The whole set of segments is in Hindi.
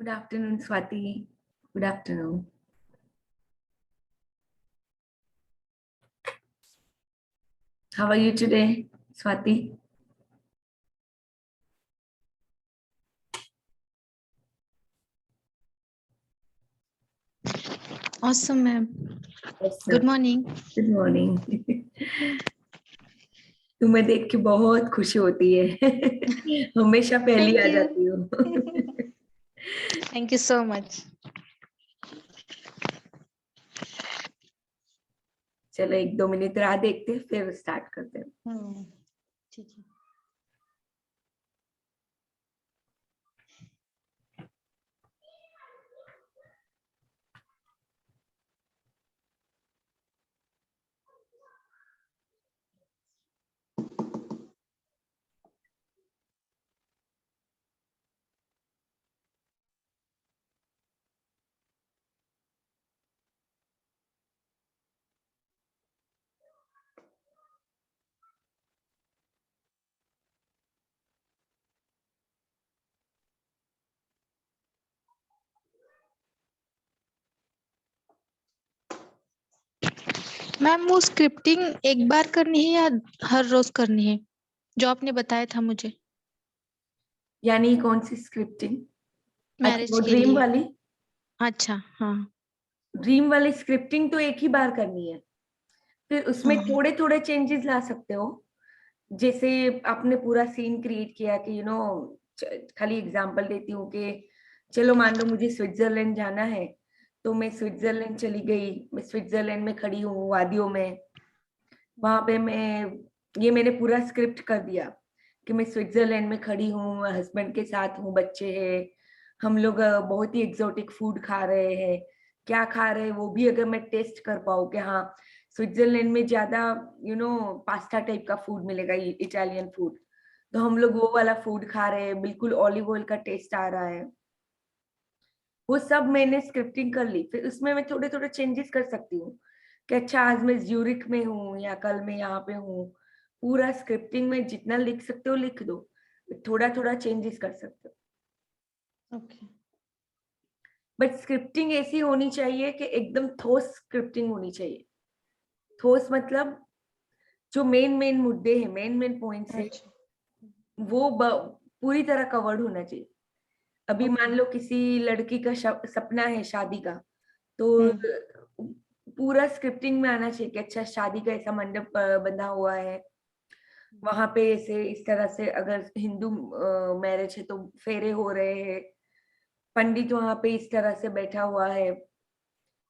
Good afternoon, Swati. Good afternoon. How are you today, Swati? Awesome, ma'am. Yes, sir. Good morning. Good morning. तुम्हें देख के बहुत खुशी होती है हमेशा पहली आ Thank you. जाती हूँ Thank you so much. चलो 1-2 मिनट राह देखते हैं फिर स्टार्ट करते हैं। ठीक है। मैम वो स्क्रिप्टिंग एक बार करनी है या हर रोज करनी है जो आपने बताया था मुझे यानी कौन सी स्क्रिप्टिंग? मैरिज वो के ड्रीम लिए? वाली? अच्छा, हाँ ड्रीम वाली स्क्रिप्टिंग तो एक ही बार करनी है, फिर उसमें हाँ थोड़े थोड़े चेंजेस ला सकते हो। जैसे आपने पूरा सीन क्रिएट किया कि खाली एग्जांपल देती हूँ कि चलो मान लो मुझे स्विट्जरलैंड जाना है, तो मैं स्विट्जरलैंड चली गई। मैं स्विट्जरलैंड में खड़ी हूँ वादियों में, वहां पे मैंने पूरा स्क्रिप्ट कर दिया कि मैं स्विट्जरलैंड में खड़ी हूँ, हस्बैंड के साथ हूँ, बच्चे हैं, हम लोग बहुत ही एक्सोटिक फूड खा रहे हैं। क्या खा रहे हैं वो भी अगर मैं टेस्ट कर पाऊँ कि हाँ स्विट्जरलैंड में ज्यादा पास्ता टाइप का फूड मिलेगा, इटालियन फूड, तो हम लोग वो वाला फूड खा रहे हैं, बिल्कुल ऑलिव ऑयल का टेस्ट आ रहा है। वो सब मैंने स्क्रिप्टिंग कर ली, फिर उसमें मैं थोड़े थोड़े चेंजेस कर सकती हूँ कि अच्छा आज मैं ज्यूरिक में हूँ या कल मैं यहाँ पे हूँ। पूरा स्क्रिप्टिंग में जितना लिख सकते हो लिख दो, थोड़ा थोड़ा चेंजेस कर सकते हो। ओके बट स्क्रिप्टिंग ऐसी होनी चाहिए कि एकदम ठोस स्क्रिप्टिंग होनी चाहिए। ठोस मतलब जो मेन मेन मुद्दे हैं, मेन मेन पॉइंट्स है, अच्छा वो पूरी तरह कवर्ड होना चाहिए। अभी ओके मान लो किसी लड़की का सपना है शादी का, तो पूरा स्क्रिप्टिंग में आना चाहिए कि अच्छा शादी का ऐसा मंडप बंधा हुआ है, वहां पे ऐसे इस तरह से, अगर हिंदू मैरिज है तो फेरे हो रहे हैं, पंडित वहां पे इस तरह से बैठा हुआ है,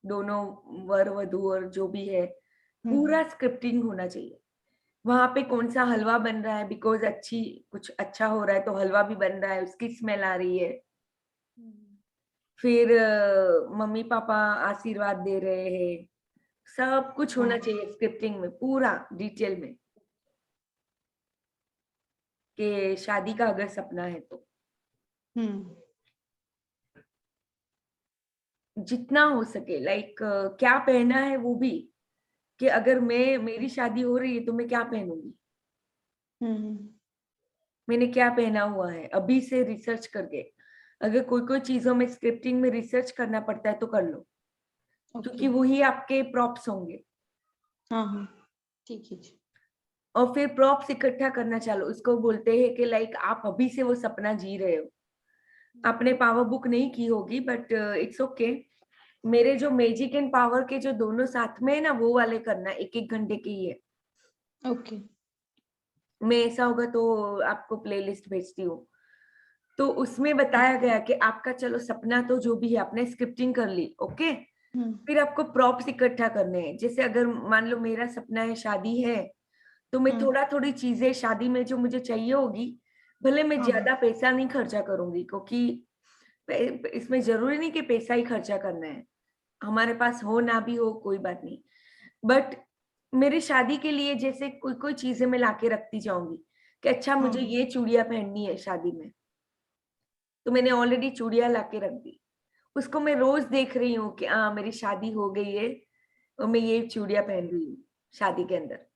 दोनों वर वधू और जो भी है, पूरा स्क्रिप्टिंग होना चाहिए। वहां पे कौन सा हलवा बन रहा है, बिकॉज कुछ अच्छा हो रहा है तो हलवा भी बन रहा है, उसकी स्मेल आ रही है। फिर मम्मी पापा आशीर्वाद दे रहे हैं, सब कुछ होना चाहिए स्क्रिप्टिंग में पूरा डिटेल में, कि शादी का अगर सपना है तो जितना हो सके लाइक क्या पहना है वो भी, कि अगर मेरी शादी हो रही है तो मैं क्या पहनूंगी, मैंने क्या पहना हुआ है, अभी से रिसर्च करके। अगर कोई कोई चीजों में स्क्रिप्टिंग में रिसर्च करना पड़ता है तो कर लो, क्योंकि वही आपके प्रॉप्स होंगे। हाँ हाँ ठीक है जी। और फिर प्रॉप्स इकट्ठा करना चालो, उसको बोलते हैं कि लाइक आप अभी से वो सपना जी रहे हो। आपने पावर बुक नहीं की होगी बट इट्स ओके। मेरे जो मैजिक एंड पावर के जो दोनों साथ में है ना, वो वाले करना, 1-1 घंटे के ही है। ओके मैं ऐसा होगा तो आपको प्लेलिस्ट भेजती हूँ। तो उसमें बताया गया कि आपका चलो सपना तो जो भी है, आपने स्क्रिप्टिंग कर ली, ओके। फिर आपको प्रॉप्स इकट्ठा करने हैं। जैसे अगर मान लो मेरा सपना है शादी है, तो मैं थोड़ा थोड़ी चीजें शादी में जो मुझे चाहिए होगी, भले मैं ज्यादा पैसा नहीं खर्चा करूंगी, क्योंकि इसमें जरूरी नहीं कि पैसा ही खर्चा करना है, हमारे पास हो ना भी हो कोई बात नहीं। बट मेरी शादी के लिए जैसे कोई कोई चीजें मैं लाके रखती जाऊंगी कि अच्छा मुझे ये चूड़ियां पहननी है शादी में, तो मैंने ऑलरेडी चूड़ियां लाके रख दी। उसको मैं रोज देख रही हूँ कि हाँ मेरी शादी हो गई है और मैं ये चूड़ियां पहन रही हूँ शादी के अंदर।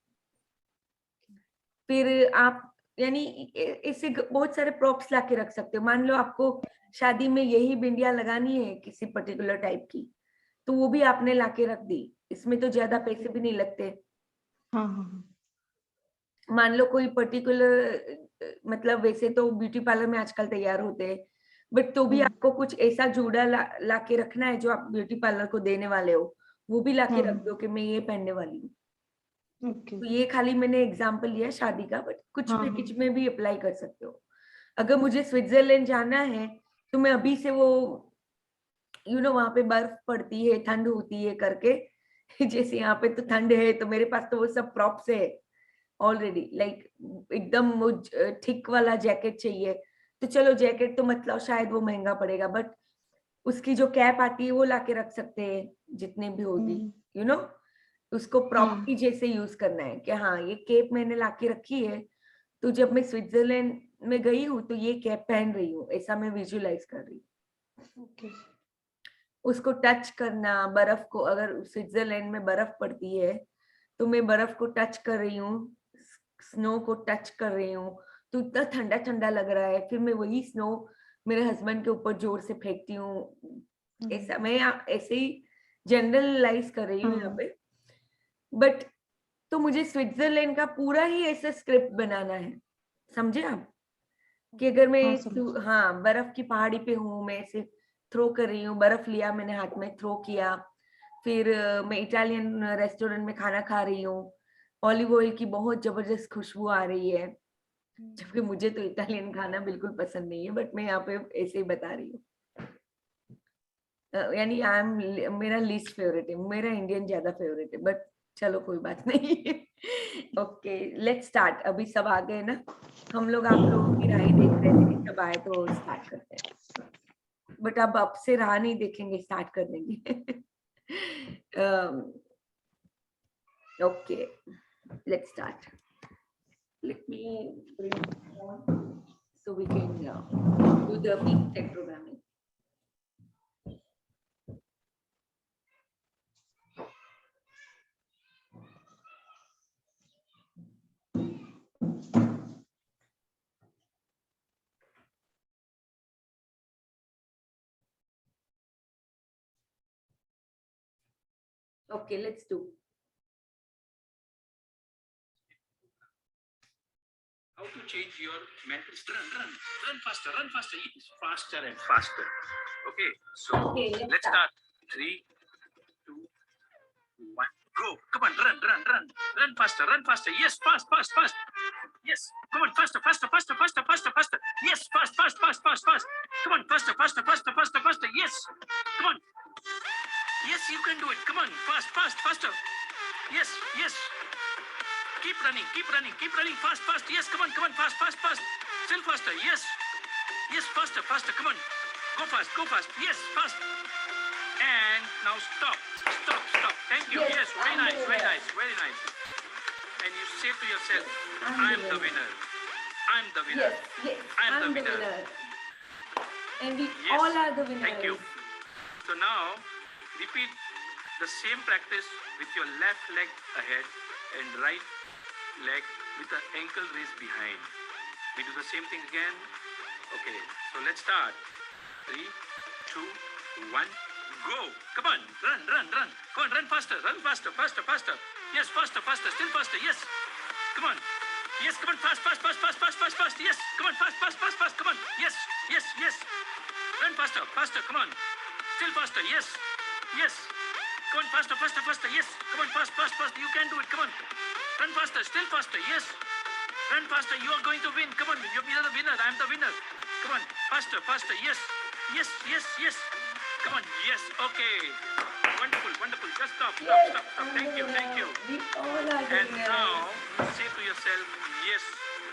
फिर आप यानी ऐसे बहुत सारे प्रॉप्स लाके रख सकते हो। मान लो आपको शादी में यही बिंदिया लगानी है किसी पर्टिकुलर टाइप की, तो वो भी आपने लाके रख दी। इसमें तो ज्यादा पैसे भी नहीं लगते। हाँ हाँ हाँ। मान लो कोई पर्टिकुलर मतलब वैसे तो ब्यूटी पार्लर में आजकल तैयार होते हैं, बट तो भी आपको कुछ ऐसा जूड़ा ला के रखना है जो आप ब्यूटी पार्लर को देने वाले हो, वो भी लाके रख दो कि मैं ये पहनने वाली हूँ। ओके। तो ये खाली मैंने एग्जांपल लिया शादी का, बट कुछ हाँ हाँ। पैकेज में भी अप्लाई कर सकते हो। अगर मुझे स्विट्जरलैंड जाना है तो मैं अभी से वो वहां पे बर्फ पड़ती है, ठंड होती है करके जैसे यहाँ पे तो ठंड है, तो मेरे पास तो वो सब प्रॉप्स है ऑलरेडी। लाइक एकदम वो थिक वाला जैकेट चाहिए, तो चलो जैकेट तो मतलब शायद वो महंगा पड़ेगा, बट उसकी जो कैप आती है वो लाके रख सकते हैं जितने भी होगी। यू नो उसको प्रॉपर्टी हाँ। जैसे यूज करना है कि हाँ ये कैप मैंने लाके रखी है, तो जब मैं स्विट्जरलैंड में गई हूँ तो ये कैप पहन रही हूँ, ऐसा मैं विजुअलाइज कर रही हूँ। ओके। उसको टच करना, बर्फ को, अगर स्विट्जरलैंड में बर्फ पड़ती है तो मैं बर्फ को टच कर रही हूँ, स्नो को टच कर रही हूँ, तो इतना ठंडा ठंडा लग रहा है। फिर मैं वही स्नो मेरे हस्बैंड के ऊपर जोर से फेंकती हूँ। ऐसा मैं ऐसे ही जनरलाइज कर रही हूँ यहाँ हाँ। पे। बट तो मुझे स्विट्जरलैंड का पूरा ही ऐसा स्क्रिप्ट बनाना है, समझे आप? कि अगर मैं हाँ समझ। हाँ बर्फ की पहाड़ी पे हूँ, मैं ऐसे थ्रो कर रही हूँ, बर्फ लिया मैंने हाथ में, थ्रो किया। फिर मैं इटालियन रेस्टोरेंट में खाना खा रही हूँ, ऑलिव ऑयल की बहुत जबरदस्त खुशबू आ रही है, जबकि मुझे तो इटालियन खाना बिल्कुल पसंद नहीं है, बट मैं यहाँ पे ऐसे ही बता रही हूँ। यानी आई एम मेरा लीस्ट फेवरेट है, मेरा इंडियन ज्यादा फेवरेट है, बट चलो कोई बात नहीं। Okay let's start. अभी सब आ गए ना, हम लोग आप लोगों की राय देख रहे थे, सब आए तो स्टार्ट करते हैं। बट अब से राह नहीं देखेंगे, स्टार्ट कर देंगे। Okay let's start. Let me bring it on so we can do the week tech programming. Okay, let's do. How to change your mental state. Run faster, faster and faster. Okay, so Okay, let's start. 3, 2, 1, go. Come on, run faster. Yes, fast. Yes, come on, faster. Yes, fast. Come on, faster. Yes, come on. Yes, you can do it. Come on, faster. Yes. Keep running. Fast. Yes, come on. Fast. Still faster. Yes, faster. Come on. Go fast. Yes, fast. And now stop. Thank you. Yes, very nice. And you say to yourself, I'm the winner. Yes, I'm the winner. And we Yes, all are the winners. thank you. So now, repeat the same practice with your left leg ahead and right leg with the ankle raised behind. We do the same thing again. Okay, so let's start. 3, 2, 1, go. Come on, run. Come on, run faster. Yes, faster. Still faster. Yes. Come on. Yes, come on, fast. Yes, come on, fast. Come on. Yes. Run faster. Come on. Still faster. Yes. Come on, faster. Yes. Come on, fast. You can do it. Come on. Run faster. Still faster. Yes. Run faster. You are going to win. Come on. You're the winner. I'm the winner. Come on. Faster. Yes. Come on. Yes. Okay. Wonderful. Just stop. Thank you. We all are the And winners. now say to yourself, yes,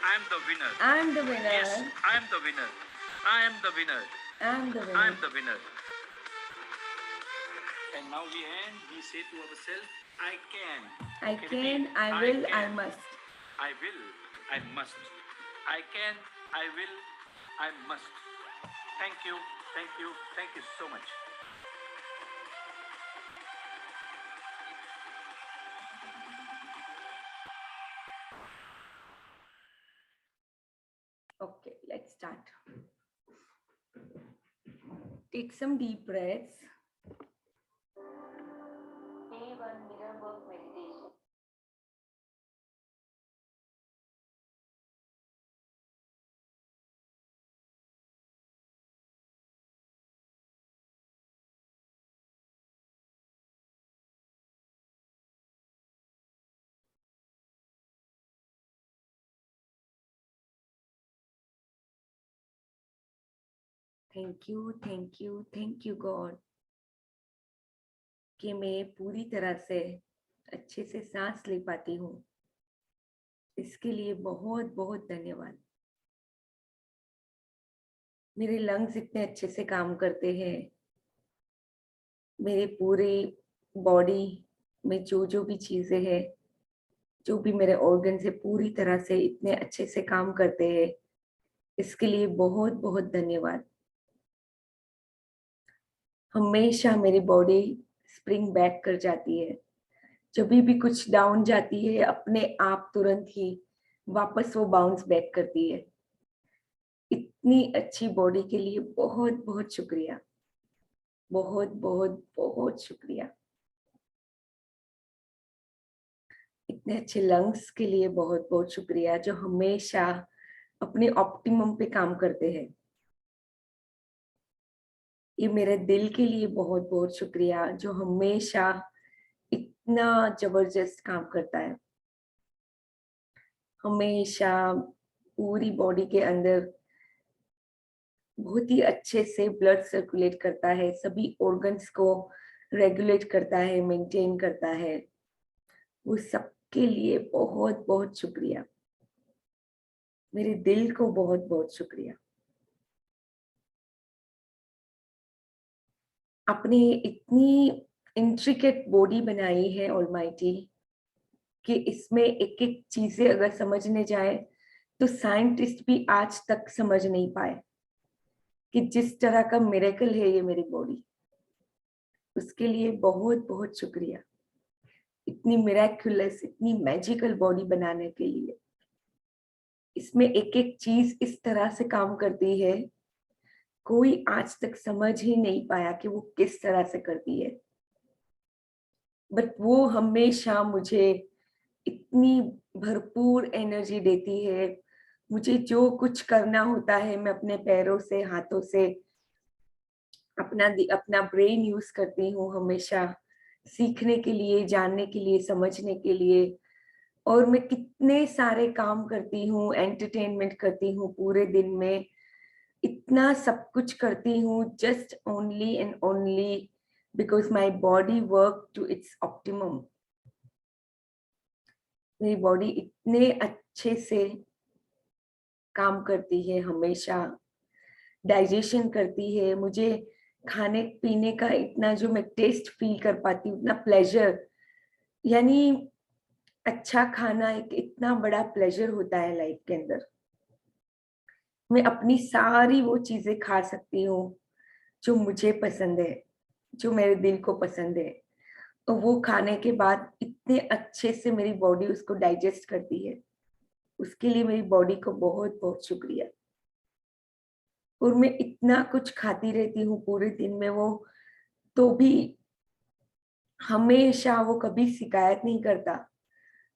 I'm the winner. I'm the winner. Yes, I'm the winner. I'm the winner. I'm the winner. And now we say to ourselves, I can. I Okay, can, repeat. I will, I can. must. I will, I must. I can, I will, I must. Thank you so much. Okay, let's start. Take some deep breaths. Day one mirror work meditation. Thank you God कि मैं पूरी तरह से अच्छे से सांस ले पाती हूँ। इसके लिए बहुत बहुत धन्यवाद। मेरे लंग्स इतने अच्छे से काम करते हैं। मेरे पूरे बॉडी में जो भी चीजें हैं, जो भी मेरे ऑर्गन से पूरी तरह से इतने अच्छे से काम करते हैं, इसके लिए बहुत बहुत धन्यवाद। हमेशा मेरी बॉडी स्प्रिंग बैक कर जाती है। जब भी कुछ डाउन जाती है, अपने आप तुरंत ही वापस वो बाउंस बैक करती है। इतनी अच्छी बॉडी के लिए बहुत बहुत शुक्रिया, बहुत बहुत बहुत शुक्रिया। इतने अच्छे लंग्स के लिए बहुत बहुत शुक्रिया, जो हमेशा अपने ऑप्टिमम पे काम करते हैं। ये मेरे दिल के लिए बहुत बहुत शुक्रिया, जो हमेशा इतना जबरदस्त काम करता है। हमेशा पूरी बॉडी के अंदर बहुत ही अच्छे से ब्लड सर्कुलेट करता है, सभी ऑर्गन्स को रेगुलेट करता है, मेंटेन करता है। वो सबके लिए बहुत बहुत शुक्रिया, मेरे दिल को बहुत बहुत शुक्रिया। आपने इतनी इंट्रिकेट बॉडी बनाई है ऑलमाइटी कि इसमें एक एक चीजें अगर समझने जाए तो साइंटिस्ट भी आज तक समझ नहीं पाए कि जिस तरह का मिरेकल है ये मेरी बॉडी। उसके लिए बहुत बहुत शुक्रिया, इतनी मिरेकुलस, इतनी मैजिकल बॉडी बनाने के लिए। इसमें एक एक चीज इस तरह से काम करती है, कोई आज तक समझ ही नहीं पाया कि वो किस तरह से करती है। बट वो हमेशा मुझे इतनी भरपूर एनर्जी देती है। मुझे जो कुछ करना होता है, मैं अपने पैरों से, हाथों से अपना ब्रेन यूज करती हूँ, हमेशा सीखने के लिए, जानने के लिए, समझने के लिए। और मैं कितने सारे काम करती हूँ, एंटरटेनमेंट करती हूँ पूरे दिन में, इतना सब कुछ करती हूँ just only and only because my body work to its optimum. मेरी बॉडी इतने अच्छे से काम करती है, हमेशा डाइजेशन करती है। मुझे खाने पीने का इतना जो मैं टेस्ट फील कर पाती हूँ, इतना प्लेजर, यानी अच्छा खाना एक इतना बड़ा प्लेजर होता है लाइफ के अंदर। मैं अपनी सारी वो चीजें खा सकती हूँ जो मुझे पसंद है, जो मेरे दिल को पसंद है। तो वो खाने के बाद इतने अच्छे से मेरी बॉडी उसको डाइजेस्ट करती है। उसके लिए मेरी बॉडी को बहुत बहुत शुक्रिया। और मैं इतना कुछ खाती रहती हूँ पूरे दिन में, वो तो भी हमेशा वो कभी शिकायत नहीं करता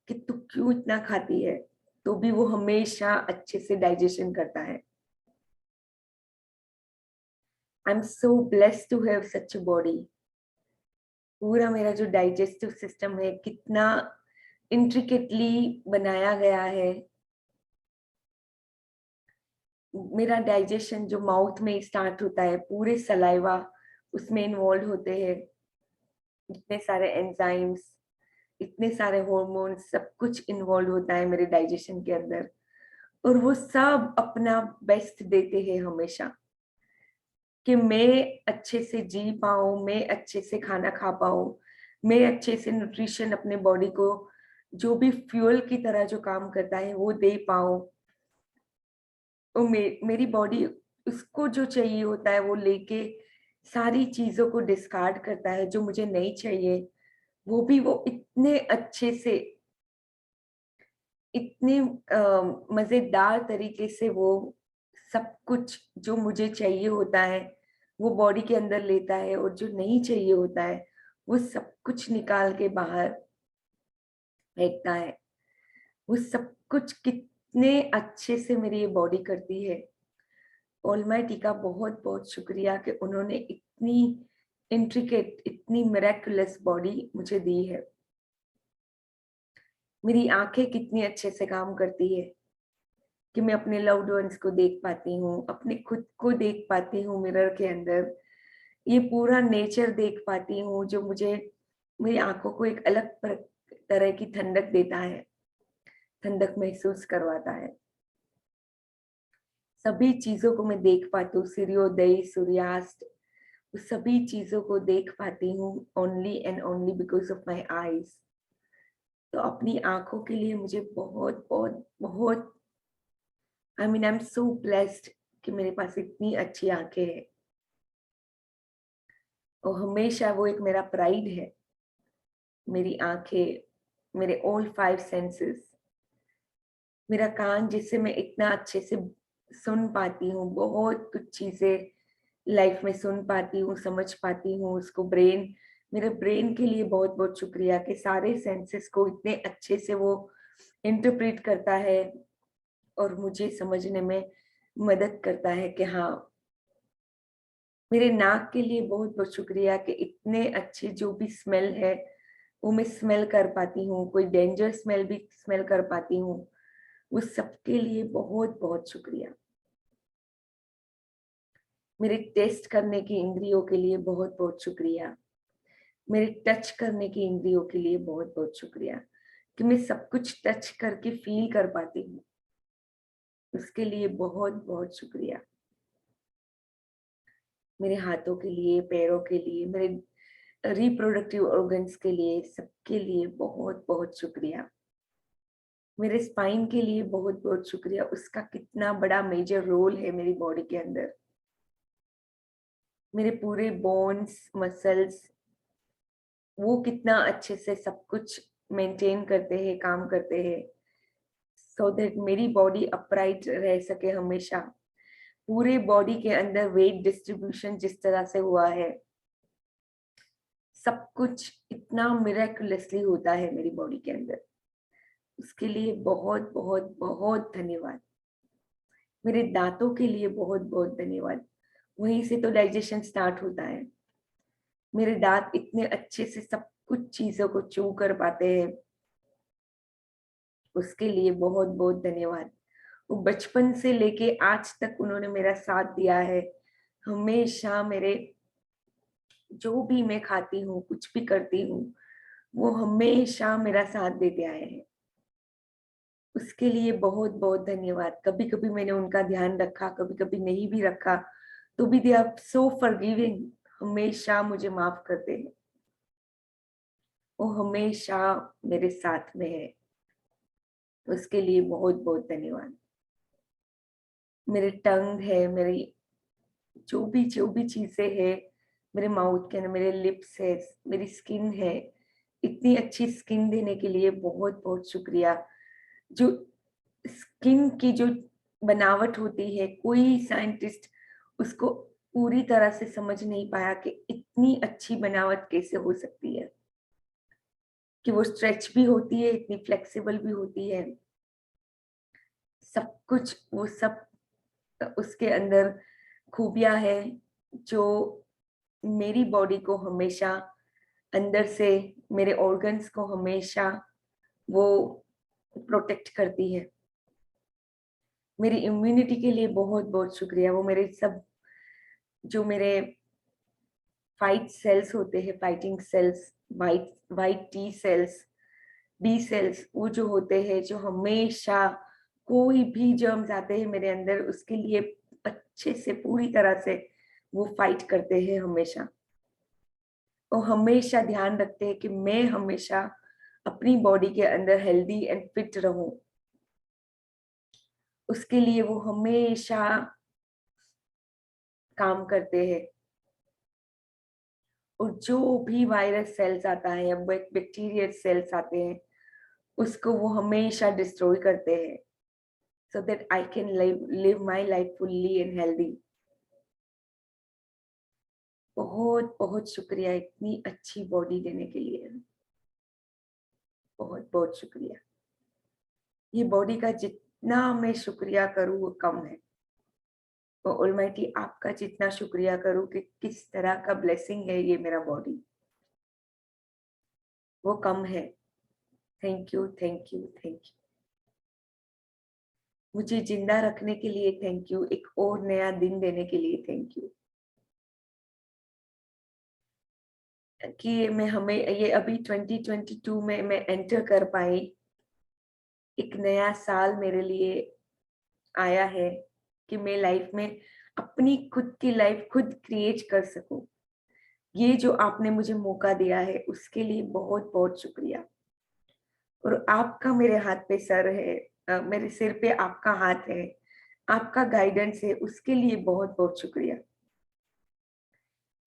कि तू क्यों इतना खाती है, तो भी वो हमेशा अच्छे से डाइजेशन करता है। I am so blessed to have such a body. पूरा मेरा जो डाइजेस्टिव सिस्टम है, कितना इंट्रिकेटली बनाया गया है। मेरा डाइजेशन जो माउथ में स्टार्ट होता है, पूरे सलाइवा उसमें इन्वॉल्व होते हैं। इतने सारे एंजाइम्स, इतने सारे हॉर्मोन्स, सब कुछ इन्वॉल्व होता है मेरे डाइजेशन के अंदर। और वो सब अपना बेस्ट देते हैं हमेशा कि मैं अच्छे से जी पाऊं, मैं अच्छे से खाना खा पाऊं, मैं अच्छे से न्यूट्रिशन अपने बॉडी को, जो भी फ्यूल की तरह जो काम करता है वो दे पाऊं। तो मेरी बॉडी उसको जो चाहिए होता है वो लेके सारी चीजों को डिस्कार्ड करता है, जो मुझे नहीं चाहिए वो भी वो इतने अच्छे से, इतने मजेदार तरीके से वो सब कुछ जो मुझे चाहिए होता है वो बॉडी के अंदर लेता है, और जो नहीं चाहिए होता है वो सब कुछ निकाल के बाहर फेंकता है। वो सब कुछ कितने अच्छे से मेरी ये बॉडी करती है। ऑलमाइटी का बहुत बहुत शुक्रिया कि उन्होंने इतनी इंट्रिकेट, इतनी मिरेकुलस बॉडी मुझे दी है। मेरी आंखें कितनी अच्छे से काम करती है कि मैं अपने लव्ड वंस को देख पाती हूँ, अपने खुद को देख पाती हूँ मिरर के अंदर, ये पूरा नेचर देख पाती हूँ जो मुझे मेरी आंखों को एक अलग तरह की ठंडक देता है, ठंडक महसूस करवाता है। सभी चीजों को मैं देख पाती हूँ, सूर्योदय, सूर्यास्त, सभी चीजों को देख पाती हूँ only and only because of my eyes. तो अपनी आंखों के लिए मुझे बहुत बहुत बहुत आई एम सो ब्लेस्ड कि मेरे पास इतनी अच्छी आंखें हैं, और हमेशा वो एक मेरा प्राइड है। मेरी आंखें, मेरे ऑल 5 सेंसेस, मेरा कान जिससे मैं इतना अच्छे से सुन पाती हूँ, बहुत कुछ चीजें लाइफ में सुन पाती हूँ, समझ पाती हूँ उसको। ब्रेन, मेरे ब्रेन के लिए बहुत बहुत शुक्रिया कि सारे सेंसेस को इतने अच्छे से वो इंटरप्रेट करता है और मुझे समझने में मदद करता है कि हाँ। मेरे नाक के लिए बहुत बहुत शुक्रिया कि इतने अच्छे जो भी स्मेल है वो मैं स्मेल कर पाती हूँ, कोई डेंजर स्मेल भी स्मेल कर पाती हूँ। उस सबके लिए बहुत बहुत शुक्रिया। मेरे टेस्ट करने की इंद्रियों के लिए बहुत बहुत शुक्रिया। मेरे टच करने की इंद्रियों के लिए बहुत बहुत शुक्रिया कि मैं सब कुछ टच करके फील कर पाती हूँ, उसके लिए बहुत बहुत शुक्रिया। मेरे हाथों के लिए, पैरों के लिए, मेरे रिप्रोडक्टिव ऑर्गन्स के लिए, सबके लिए बहुत बहुत शुक्रिया। मेरे स्पाइन के लिए बहुत बहुत शुक्रिया, उसका कितना बड़ा मेजर रोल है मेरी बॉडी के अंदर। मेरे पूरे बोन्स, मसल्स, वो कितना अच्छे से सब कुछ मेंटेन करते हैं, काम करते हैं, सो दैट मेरी बॉडी अपराइट रह सके हमेशा। पूरे बॉडी के अंदर वेट डिस्ट्रीब्यूशन जिस तरह से हुआ है, सब कुछ इतना मिरेकुलसली होता है मेरी बॉडी के अंदर, उसके लिए बहुत बहुत बहुत धन्यवाद। मेरे दांतों के लिए बहुत बहुत धन्यवाद, वहीं से तो डाइजेशन स्टार्ट होता है। मेरे दांत इतने अच्छे से सब कुछ चीजों को च्यू कर पाते हैं, उसके लिए बहुत बहुत धन्यवाद। वो बचपन से लेके आज तक उन्होंने मेरा साथ दिया है, हमेशा मेरे जो भी मैं खाती हूँ, कुछ भी करती हूँ, वो हमेशा मेरा साथ देते आए हैं, उसके लिए बहुत बहुत धन्यवाद। कभी कभी मैंने उनका ध्यान रखा, कभी कभी नहीं भी रखा, तो भी दे आर सो फॉरगिविंग, हमेशा मुझे माफ करते हैं, वो हमेशा मेरे साथ में है, उसके लिए बहुत बहुत धन्यवाद। मेरे टंग है, मेरी जो भी चीजें है मेरे माउथ के अंदर, मेरे लिप्स है, मेरी स्किन है, इतनी अच्छी स्किन देने के लिए बहुत बहुत शुक्रिया। जो स्किन की जो बनावट होती है, कोई साइंटिस्ट उसको पूरी तरह से समझ नहीं पाया कि इतनी अच्छी बनावट कैसे हो सकती है, कि वो स्ट्रेच भी होती है, इतनी फ्लेक्सिबल भी होती है, सब कुछ वो सब उसके अंदर खूबियां है जो मेरी बॉडी को हमेशा अंदर से, मेरे ऑर्गन्स को हमेशा वो प्रोटेक्ट करती है। मेरी इम्यूनिटी के लिए बहुत बहुत शुक्रिया। वो मेरे सब जो मेरे फाइट सेल्स होते हैं, fighting cells, white white T cells, B cells, वो जो होते हैं, जो हमेशा कोई भी जर्म्स आते हैं मेरे अंदर, उसके लिए अच्छे से पूरी तरह से वो फाइट करते हैं हमेशा, वो हमेशा ध्यान रखते हैं कि मैं हमेशा अपनी बॉडी के अंदर हेल्दी एंड फिट रहूं, उसके लिए वो हमेशा काम करते हैं। और जो भी वायरस सेल्स आता है या बैक्टीरियल सेल्स आते हैं, उसको वो हमेशा डिस्ट्रॉय करते हैं। so that I can live my life fully and healthy. बहुत बहुत शुक्रिया इतनी अच्छी बॉडी देने के लिए, बहुत बहुत शुक्रिया। ये बॉडी का जितना मैं शुक्रिया करूं वो कम है। तो ऑलमाइटी आपका जितना शुक्रिया करूं कि किस तरह का ब्लेसिंग है ये मेरा बॉडी, वो कम है। Thank you, thank you, thank you. मुझे जिंदा रखने के लिए थैंक यू, एक और नया दिन देने के लिए थैंक यू। कि मैं हमें ये अभी 2022 में मैं एंटर कर पाई, एक नया साल मेरे लिए आया है कि मैं लाइफ में अपनी खुद की लाइफ खुद क्रिएट कर सकूं। ये जो आपने मुझे मौका दिया है उसके लिए बहुत बहुत शुक्रिया। और आपका मेरे हाथ पे सर है, मेरे सिर पे आपका हाथ है, आपका गाइडेंस है, उसके लिए बहुत बहुत शुक्रिया।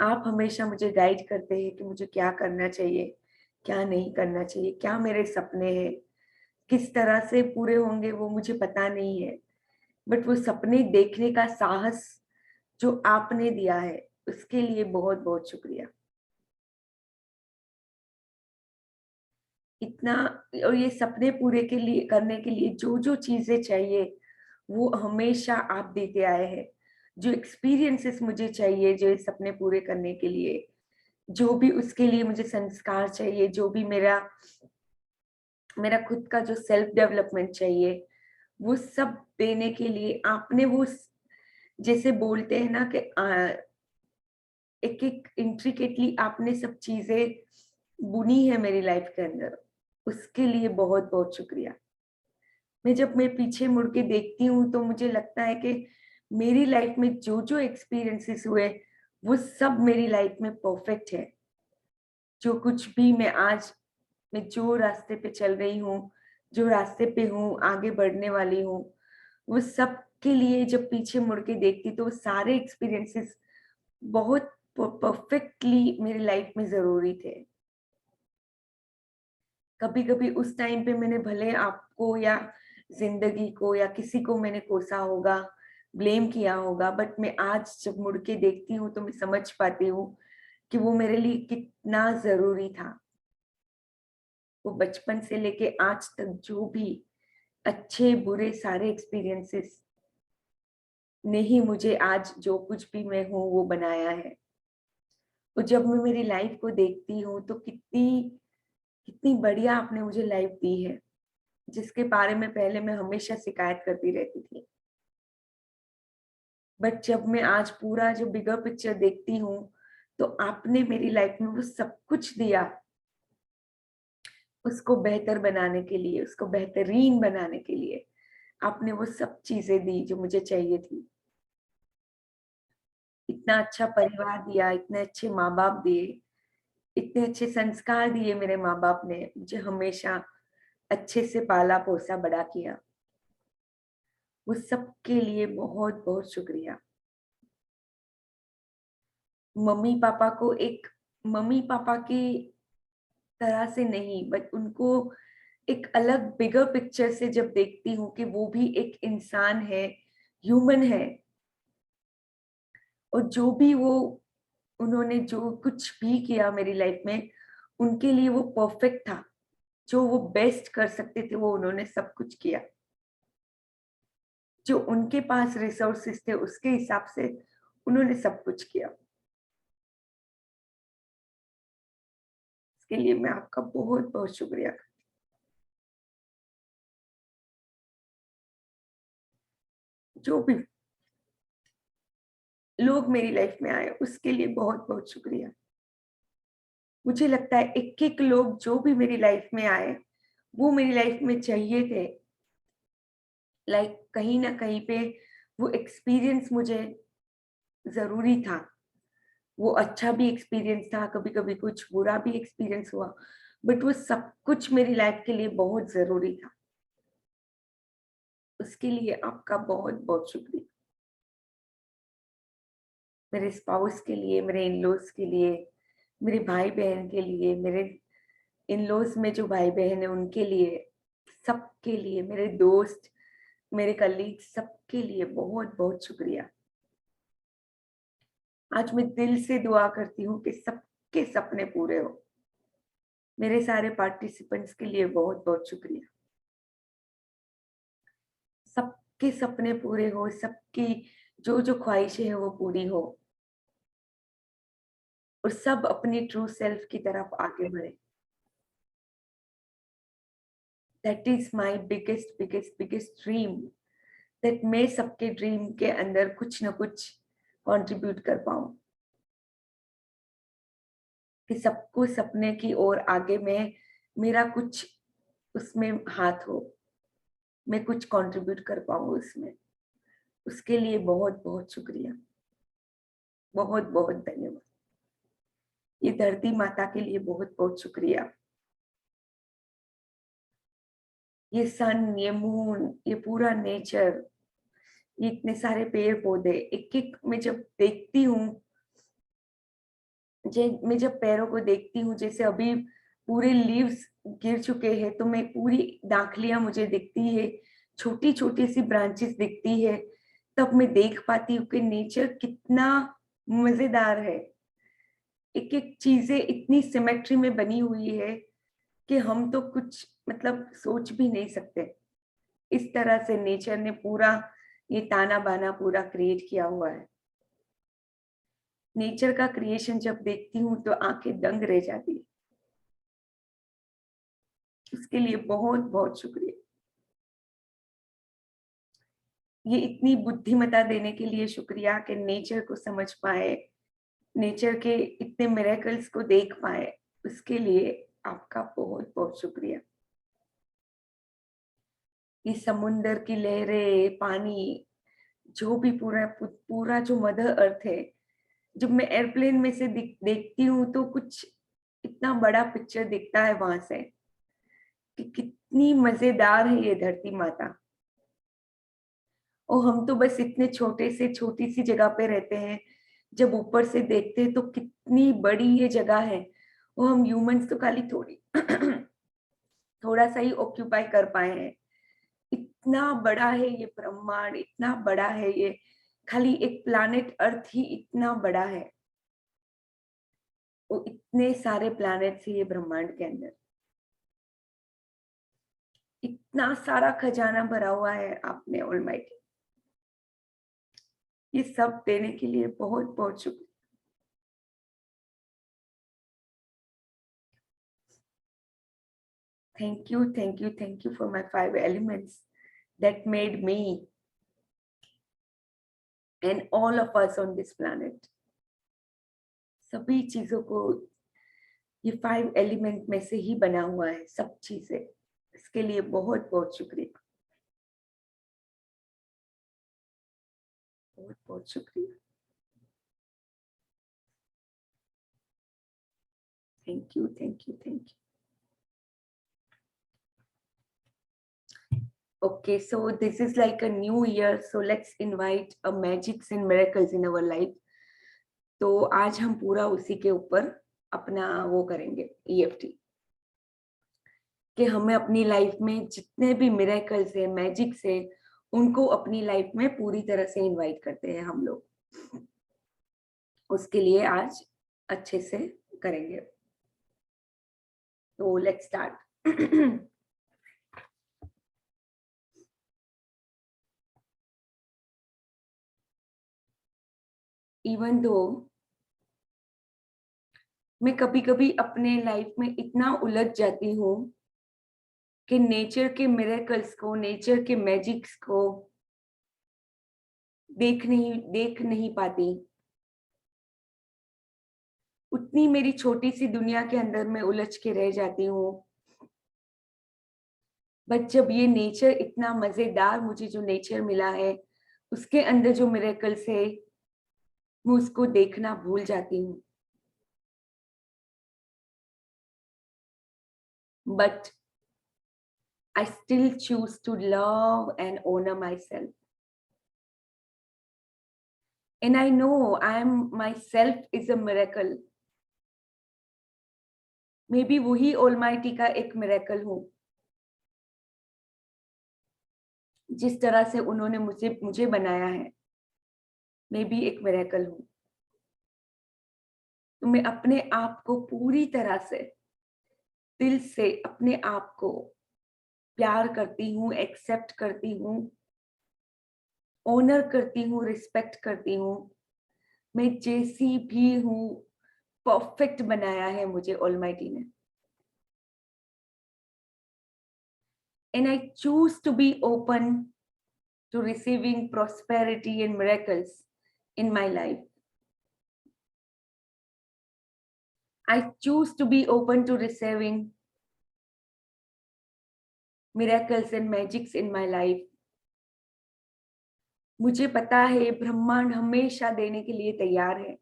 आप हमेशा मुझे गाइड करते हैं कि मुझे क्या करना चाहिए, क्या नहीं करना चाहिए, क्या मेरे सपने हैं, किस तरह से पूरे होंगे वो मुझे पता नहीं है, बट वो सपने देखने का साहस जो आपने दिया है उसके लिए बहुत बहुत शुक्रिया। इतना, और ये सपने पूरे के लिए करने के लिए जो जो चीजें चाहिए वो हमेशा आप देते आए हैं। जो एक्सपीरियंसेस मुझे चाहिए, जो ये सपने पूरे करने के लिए, जो भी उसके लिए मुझे संस्कार चाहिए, जो भी मेरा मेरा खुद का जो सेल्फ डेवलपमेंट चाहिए, वो सब देने के लिए आपने वो जैसे बोलते हैं ना कि एक एक इंट्रिकेटली आपने सब चीजें बुनी है मेरी लाइफ के अंदर, उसके लिए बहुत बहुत शुक्रिया। जब मैं पीछे मुड़ के देखती हूँ तो मुझे लगता है कि मेरी लाइफ में जो जो एक्सपीरियंसेस हुए वो सब मेरी लाइफ में परफेक्ट है। जो कुछ भी मैं जो रास्ते पे चल रही हूँ, जो रास्ते पे हूँ, आगे बढ़ने वाली हूँ, वो सब के लिए जब पीछे मुड़ के देखती तो वो सारे एक्सपीरियंसेस बहुत परफेक्टली मेरी लाइफ में जरूरी थे। कभी कभी उस टाइम पे मैंने भले आपको या जिंदगी को या किसी को मैंने कोसा होगा, ब्लेम किया होगा, बट मैं आज जब मुड़ के देखती हूँ तो मैं समझ पाती हूँ कि वो मेरे लिए कितना जरूरी था। वो बचपन से लेके आज तक जो भी अच्छे बुरे सारे एक्सपीरियंसेस ने ही मुझे आज जो कुछ भी मैं हूँ वो बनाया है। तो जब मैं मेरी लाइफ को देखती हूँ तो कितनी कितनी बढ़िया आपने मुझे लाइफ दी है, जिसके बारे में पहले मैं हमेशा शिकायत करती रहती थी। बट जब मैं आज पूरा जो बिगर पिक्चर देखती हूँ तो आपने मेरी लाइफ में वो सब कुछ दिया, उसको बेहतर बनाने के लिए, उसको बेहतरीन बनाने के लिए आपने वो सब चीजें दी जो मुझे चाहिए थी। इतना अच्छा परिवार दिया, इतने अच्छे माँ बाप दिए, इतने अच्छे संस्कार दिए मेरे माँ बाप ने, मुझे हमेशा अच्छे से पाला पोसा बड़ा किया। वो सब के लिए बहुत बहुत शुक्रिया। मम्मी पापा को एक मम्मी पापा की तरह से नहीं, बट उनको एक अलग बिगर पिक्चर से जब देखती हूँ कि वो भी एक इंसान है, ह्यूमन है, और जो भी वो उन्होंने जो कुछ भी किया मेरी लाइफ में उनके लिए वो परफेक्ट था। जो वो बेस्ट कर सकते थे वो उन्होंने सब कुछ किया। जो उनके पास रिसोर्सेस थे उसके हिसाब से उन्होंने सब कुछ किया। इसके लिए मैं आपका बहुत बहुत शुक्रिया। जो भी लोग मेरी लाइफ में आए उसके लिए बहुत बहुत शुक्रिया। मुझे लगता है एक एक लोग जो भी मेरी लाइफ में आए वो मेरी लाइफ में चाहिए थे। लाइक कहीं ना कहीं पे वो एक्सपीरियंस मुझे जरूरी था। वो अच्छा भी एक्सपीरियंस था, कभी कभी कुछ बुरा भी एक्सपीरियंस हुआ, बट वो सब कुछ मेरी लाइफ के लिए बहुत जरूरी था। उसके लिए आपका बहुत बहुत शुक्रिया। मेरे स्पाउस के लिए, मेरे इन लॉज के लिए, मेरे भाई बहन के लिए, मेरे इन लॉज में जो भाई बहन है उनके लिए, सबके लिए, मेरे दोस्त, मेरे कलीग सबके लिए बहुत बहुत शुक्रिया। आज मैं दिल से दुआ करती हूँ कि सबके सपने पूरे हो। मेरे सारे पार्टिसिपेंट्स के लिए बहुत बहुत शुक्रिया। सबके सपने पूरे हो, सबकी जो जो ख्वाहिशें हैं वो पूरी हो और सब अपनी ट्रू सेल्फ की तरफ आगे बढ़े। That is my biggest biggest biggest dream, that मैं सबके ड्रीम के अंदर कुछ ना कुछ कंट्रीब्यूट कर पाऊं, कि सबको सपने की ओर आगे में मेरा कुछ उसमें हाथ हो, मैं कुछ कंट्रीब्यूट कर पाऊं उसमें। उसके लिए बहुत बहुत शुक्रिया, बहुत बहुत धन्यवाद। ये धरती माता के लिए बहुत बहुत शुक्रिया। ये सन, ये मून, ये पूरा नेचर, ये इतने सारे पेड़ पौधे, एक एक मैं जब देखती हूँ, मैं जब पैरों को देखती हूँ, जैसे अभी पूरे लीव्स गिर चुके हैं तो मैं पूरी डांखलियां मुझे दिखती है, छोटी छोटी सी ब्रांचेस दिखती है, तब मैं देख पाती हूँ कि नेचर कितना मजेदार है। एक एक चीजें इतनी सिमेट्री में बनी हुई है कि हम तो कुछ मतलब सोच भी नहीं सकते। इस तरह से नेचर ने पूरा ये ताना बाना पूरा क्रिएट किया हुआ है। नेचर का क्रिएशन जब देखती हूँ तो आंखें दंग रह जाती है। उसके लिए बहुत बहुत शुक्रिया। ये इतनी बुद्धिमत्ता देने के लिए शुक्रिया कि नेचर को समझ पाए, नेचर के इतने मिरेकल्स को देख पाए, उसके लिए आपका बहुत बहुत शुक्रिया। ये समुंदर की लहरें, पानी, जो भी पूरा पूरा जो मदर अर्थ है, जब मैं एयरप्लेन में से देखती हूँ तो कुछ इतना बड़ा पिक्चर दिखता है वहां से, कि कितनी मजेदार है ये धरती माता। और हम तो बस इतने छोटे से छोटी सी जगह पे रहते हैं, जब ऊपर से देखते हैं तो कितनी बड़ी ये जगह है। वो हम ह्यूमंस तो खाली थोड़ी थोड़ा सा ही ऑक्यूपाई कर पाए हैं। इतना बड़ा है ये ब्रह्मांड, इतना बड़ा है ये, खाली एक प्लैनेट अर्थ ही इतना बड़ा है। वो इतने सारे प्लैनेट्स है ये ब्रह्मांड के अंदर, इतना सारा खजाना भरा हुआ है आपने ऑलमाइटी। ये सब देने के लिए बहुत बहुत शुक्रिया। Thank you for my 5 elements that made me and all of us on this planet. सभी चीजों को ये 5 एलिमेंट में से ही बना हुआ है, सब चीजें। इसके लिए बहुत बहुत शुक्रिया, बहुत बहुत शुक्रिया। Thank you, thank you, thank you. Okay, so this is like a new year, so let's invite a magics and miracles in our life. तो आज हम पूरा उसी के ऊपर अपना वो करेंगे EFT, कि हमें अपनी लाइफ में जितने भी मिरेकल्स है, मैजिक्स है, उनको अपनी लाइफ में पूरी तरह से इनवाइट करते हैं हम लोग। उसके लिए आज अच्छे से करेंगे। तो लेट्स स्टार्ट। इवन दो मैं कभी कभी अपने लाइफ में इतना उलझ जाती हूँ कि नेचर के मिरेकल्स को, नेचर के मैजिक्स को देख नहीं पाती। उतनी मेरी छोटी सी दुनिया के अंदर मैं उलझ के रह जाती हूँ। बट जब ये नेचर इतना मजेदार, मुझे जो नेचर मिला है उसके अंदर जो मिरेकल्स है, मैं उसको देखना भूल जाती हूँ। But I still choose to love and honor myself. And I know myself is a miracle. Maybe वही Almighty का एक miracle हूँ। जिस तरह से उन्होंने मुझे बनाया है, मैं भी एक मिरेकल हूँ। तो मैं अपने आप को पूरी तरह से दिल से अपने आप को प्यार करती हूँ, एक्सेप्ट करती हूँ, ऑनर करती हूँ, रिस्पेक्ट करती हूँ। मैं जैसी भी हूँ, परफेक्ट बनाया है मुझे ऑलमाइटी ने। And I choose to be open to receiving prosperity and miracles in my life. I choose to be open to receiving miracles and magics in my life. मुझे पता है ब्रह्मांड हमेशा देने के लिए तैयार है।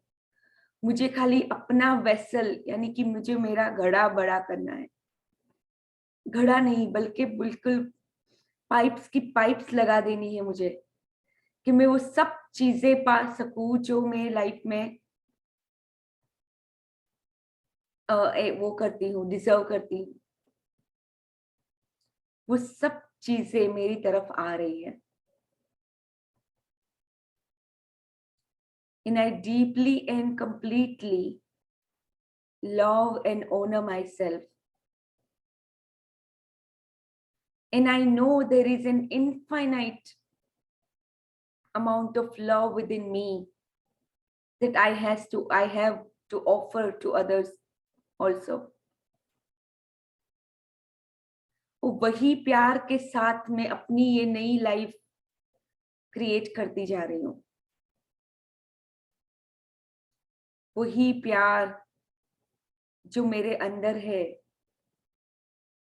मुझे खाली अपना वेसल यानी कि मुझे मेरा घड़ा बड़ा करना है। घड़ा नहीं बल्कि बिल्कुल पाइप्स की पाइप्स लगा देनी है मुझे, कि मैं वो सब चीजें पा सकूं जो मैं लाइफ में वो करती हूँ, डिजर्व करती हूँ। वो सब चीजें मेरी तरफ आ रही है। And I deeply and completely love and honor myself. And I know there is an infinite amount of love within me that I have to offer to others also. वही प्यार के साथ मैं अपनी ये नई लाइफ क्रिएट करती जा रही हूँ। वही प्यार जो मेरे अंदर है,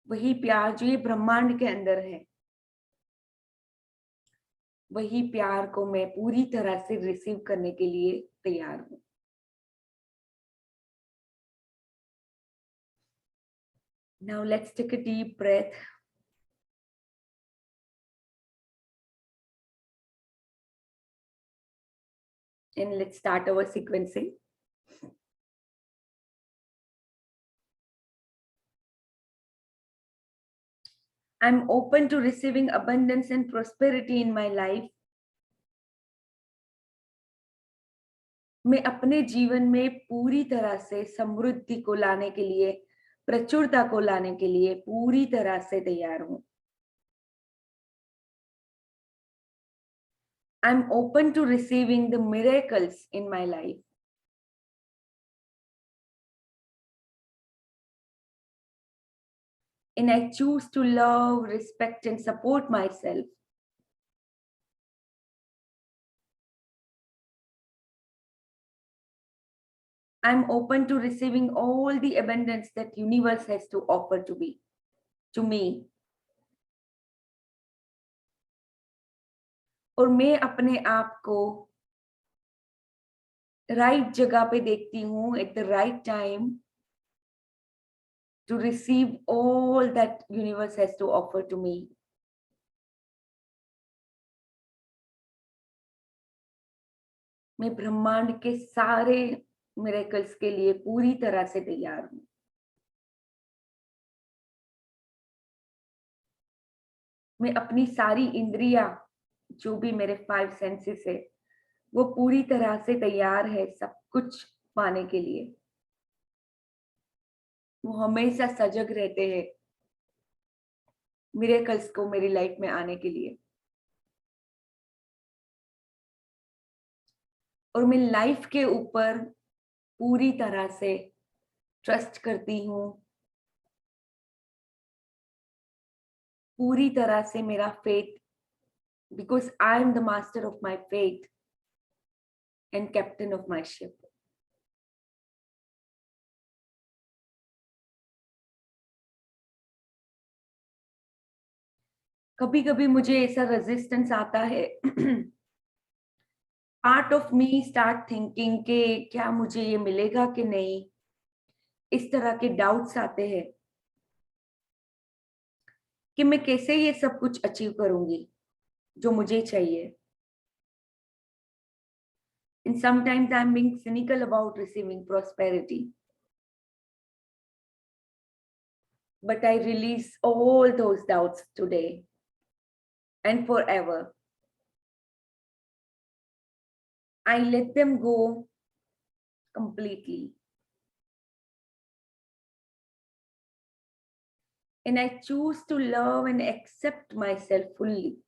वही प्यार जो ये ब्रह्मांड के अंदर है, वही प्यार को मैं पूरी तरह से रिसीव करने के लिए तैयार हूँ। Now let's take a deep breath. And let's start our sequencing. I'm open to receiving abundance and prosperity in my life. मैं अपने जीवन में पूरी तरह से समृद्धि को लाने के लिए, प्रचुरता को लाने के लिए पूरी तरह से तैयार हूँ। I'm open to receiving the miracles in my life. And I choose to love, respect, and support myself. I'm open to receiving all the abundance that universe has to offer to me. और मैं अपने आप को राइट जगह पे देखती हूँ at the right time to receive all that universe has to offer to me. मैं ब्रह्मांड के सारे मिरेकल्स के लिए पूरी तरह से तैयार हूँ। मैं अपनी सारी इंद्रियां, जो भी मेरे 5 सेंसेस है, वो पूरी तरह से तैयार है सब कुछ पाने के लिए। वो हमेशा सजग रहते हैं मिरेकल्स को मेरी लाइफ में आने के लिए। और मैं लाइफ के ऊपर पूरी तरह से ट्रस्ट करती हूँ, पूरी तरह से मेरा faith, because I am the master of my faith and captain of my ship. कभी कभी मुझे ऐसा रेजिस्टेंस आता है, part of me start thinking के क्या मुझे ये मिलेगा कि नहीं, इस तरह के डाउट्स आते हैं कि मैं कैसे ये सब कुछ अचीव करूंगी जो मुझे चाहिए। And sometimes I'm being cynical about receiving prosperity. But I release all those doubts today. and forever. I let them go completely. And I choose to love and accept myself fully.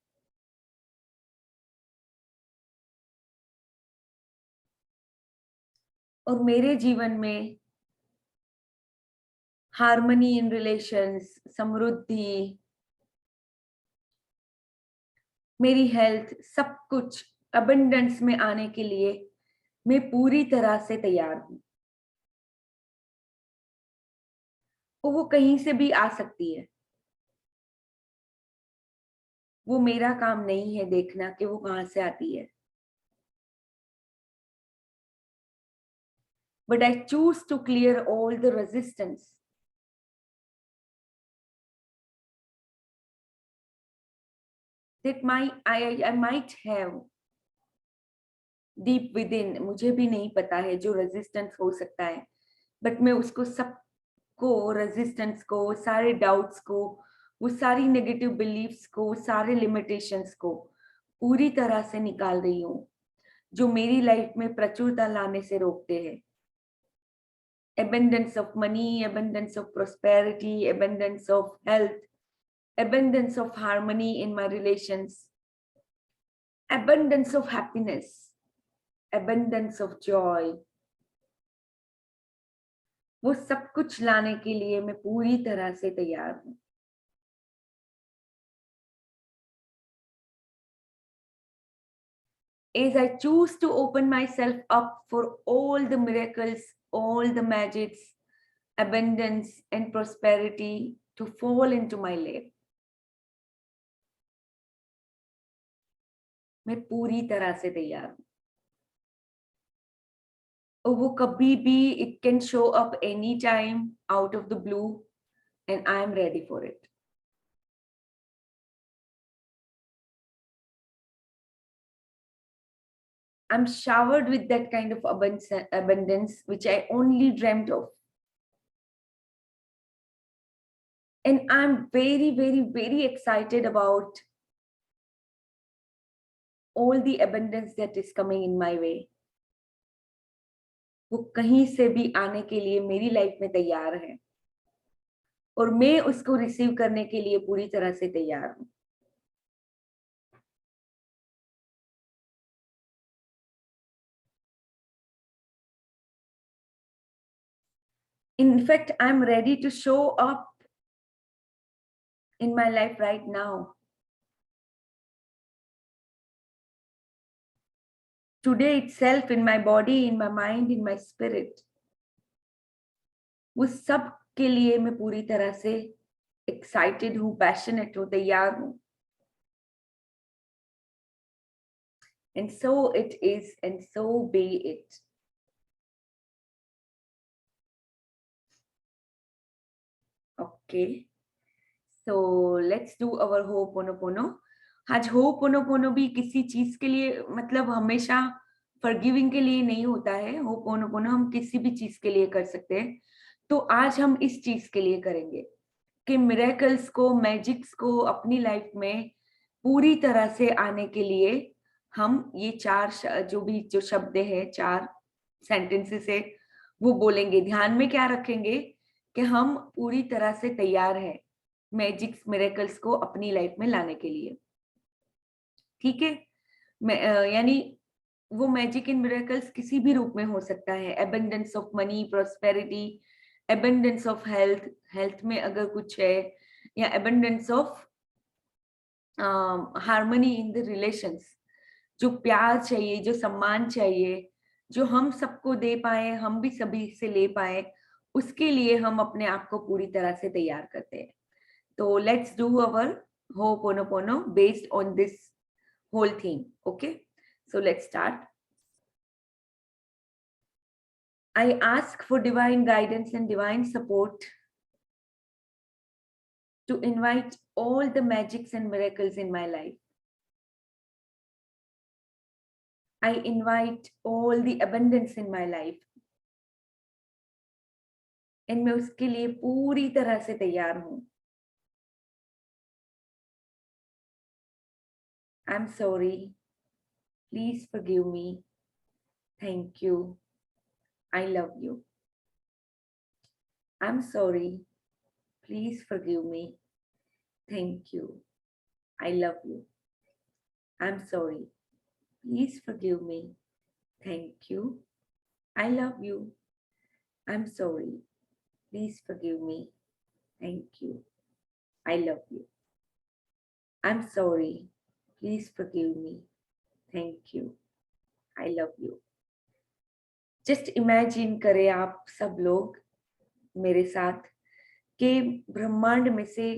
और मेरे जीवन में हार्मनी इन रिलेशंस, समृद्धि, मेरी हेल्थ, सब कुछ अबंडेंस में आने के लिए मैं पूरी तरह से तैयार हूं। वो कहीं से भी आ सकती है। वो मेरा काम नहीं है देखना कि वो कहां से आती है। But I choose to clear all the resistance that I might have deep within. मुझे भी नहीं पता है जो रेजिस्टेंस हो सकता है, बट मैं उसको सबको, रेजिस्टेंस को, सारे डाउट्स को, वो सारी नेगेटिव बिलीफ्स को, सारे लिमिटेशंस को पूरी तरह से निकाल रही हूँ, जो मेरी लाइफ में प्रचुरता लाने से रोकते हैं। Abundance of money, abundance of prosperity, abundance of health, abundance of harmony in my relations, abundance of happiness, abundance of joy. वो सब कुछ लाने के लिए मैं पूरी तरह से तैयार हूं। As I choose to open myself up for all the miracles, all the magics, abundance and prosperity to fall into my lap, मैं पूरी तरह से तैयार हूं। और वो कभी भी, it can show up anytime out of the blue, and I am ready for it. I'm showered with that kind of abundance which I only dreamt of. And I'm very, very, very excited about all the abundance that is coming in my way. वो कहीं से भी आने के लिए मेरी लाइफ में तैयार है, और मैं उसको रिसीव करने के लिए पूरी तरह से तैयार हूं। In fact, I'm ready to show up in my life right now. Today itself, in my body, in my mind, in my spirit. वो सब के लिए मैं पूरी तरह से एक्साइटेड हूँ, पैशनेट हूँ, तैयार हूँ। And so it is, and so be it. Okay, so let's do our Ho'oponopono. आज Ho'oponopono भी किसी चीज के लिए, मतलब हमेशा फॉरगिविंग के लिए नहीं होता है। Ho'oponopono हम किसी भी चीज के लिए कर सकते हैं। तो आज हम इस चीज के लिए करेंगे कि मिरेकल्स को, मैजिक्स को अपनी लाइफ में पूरी तरह से आने के लिए हम ये जो शब्द है, 4 सेंटेंसेस है, वो बोलेंगे। ध्यान में क्या रखेंगे कि हम पूरी तरह से तैयार हैं मैजिक्स, मिरेकल्स को अपनी लाइफ में लाने के लिए। ठीक है? यानी वो मैजिक इन मिरेकल्स किसी भी रूप में हो सकता है। Abundance of money, prosperity, abundance of health, health में अगर कुछ है, या abundance of harmony in the relations, जो प्यार चाहिए, जो सम्मान चाहिए, जो हम सबको दे पाए, हम भी सभी से ले पाए, उसके लिए हम अपने आप को पूरी तरह से तैयार करते हैं। तो let's do our Ho'oponopono based on this whole theme. Okay, so let's start. I ask for divine guidance and divine support to invite all the magics and miracles in my life. I invite all the abundance in my life. And मैं उसके लिए पूरी तरह से तैयार हूं। I'm sorry. Please forgive me. Thank you. I love you. I'm sorry. Please forgive me. Thank you. I love you. I'm sorry. Please forgive me. Thank you. I love you. I'm sorry. Please forgive me. Thank you. I love you. I'm sorry. Please forgive me. Thank you. I love you. Just imagine करें आप सब लोग मेरे साथ कि ब्रह्मांड में से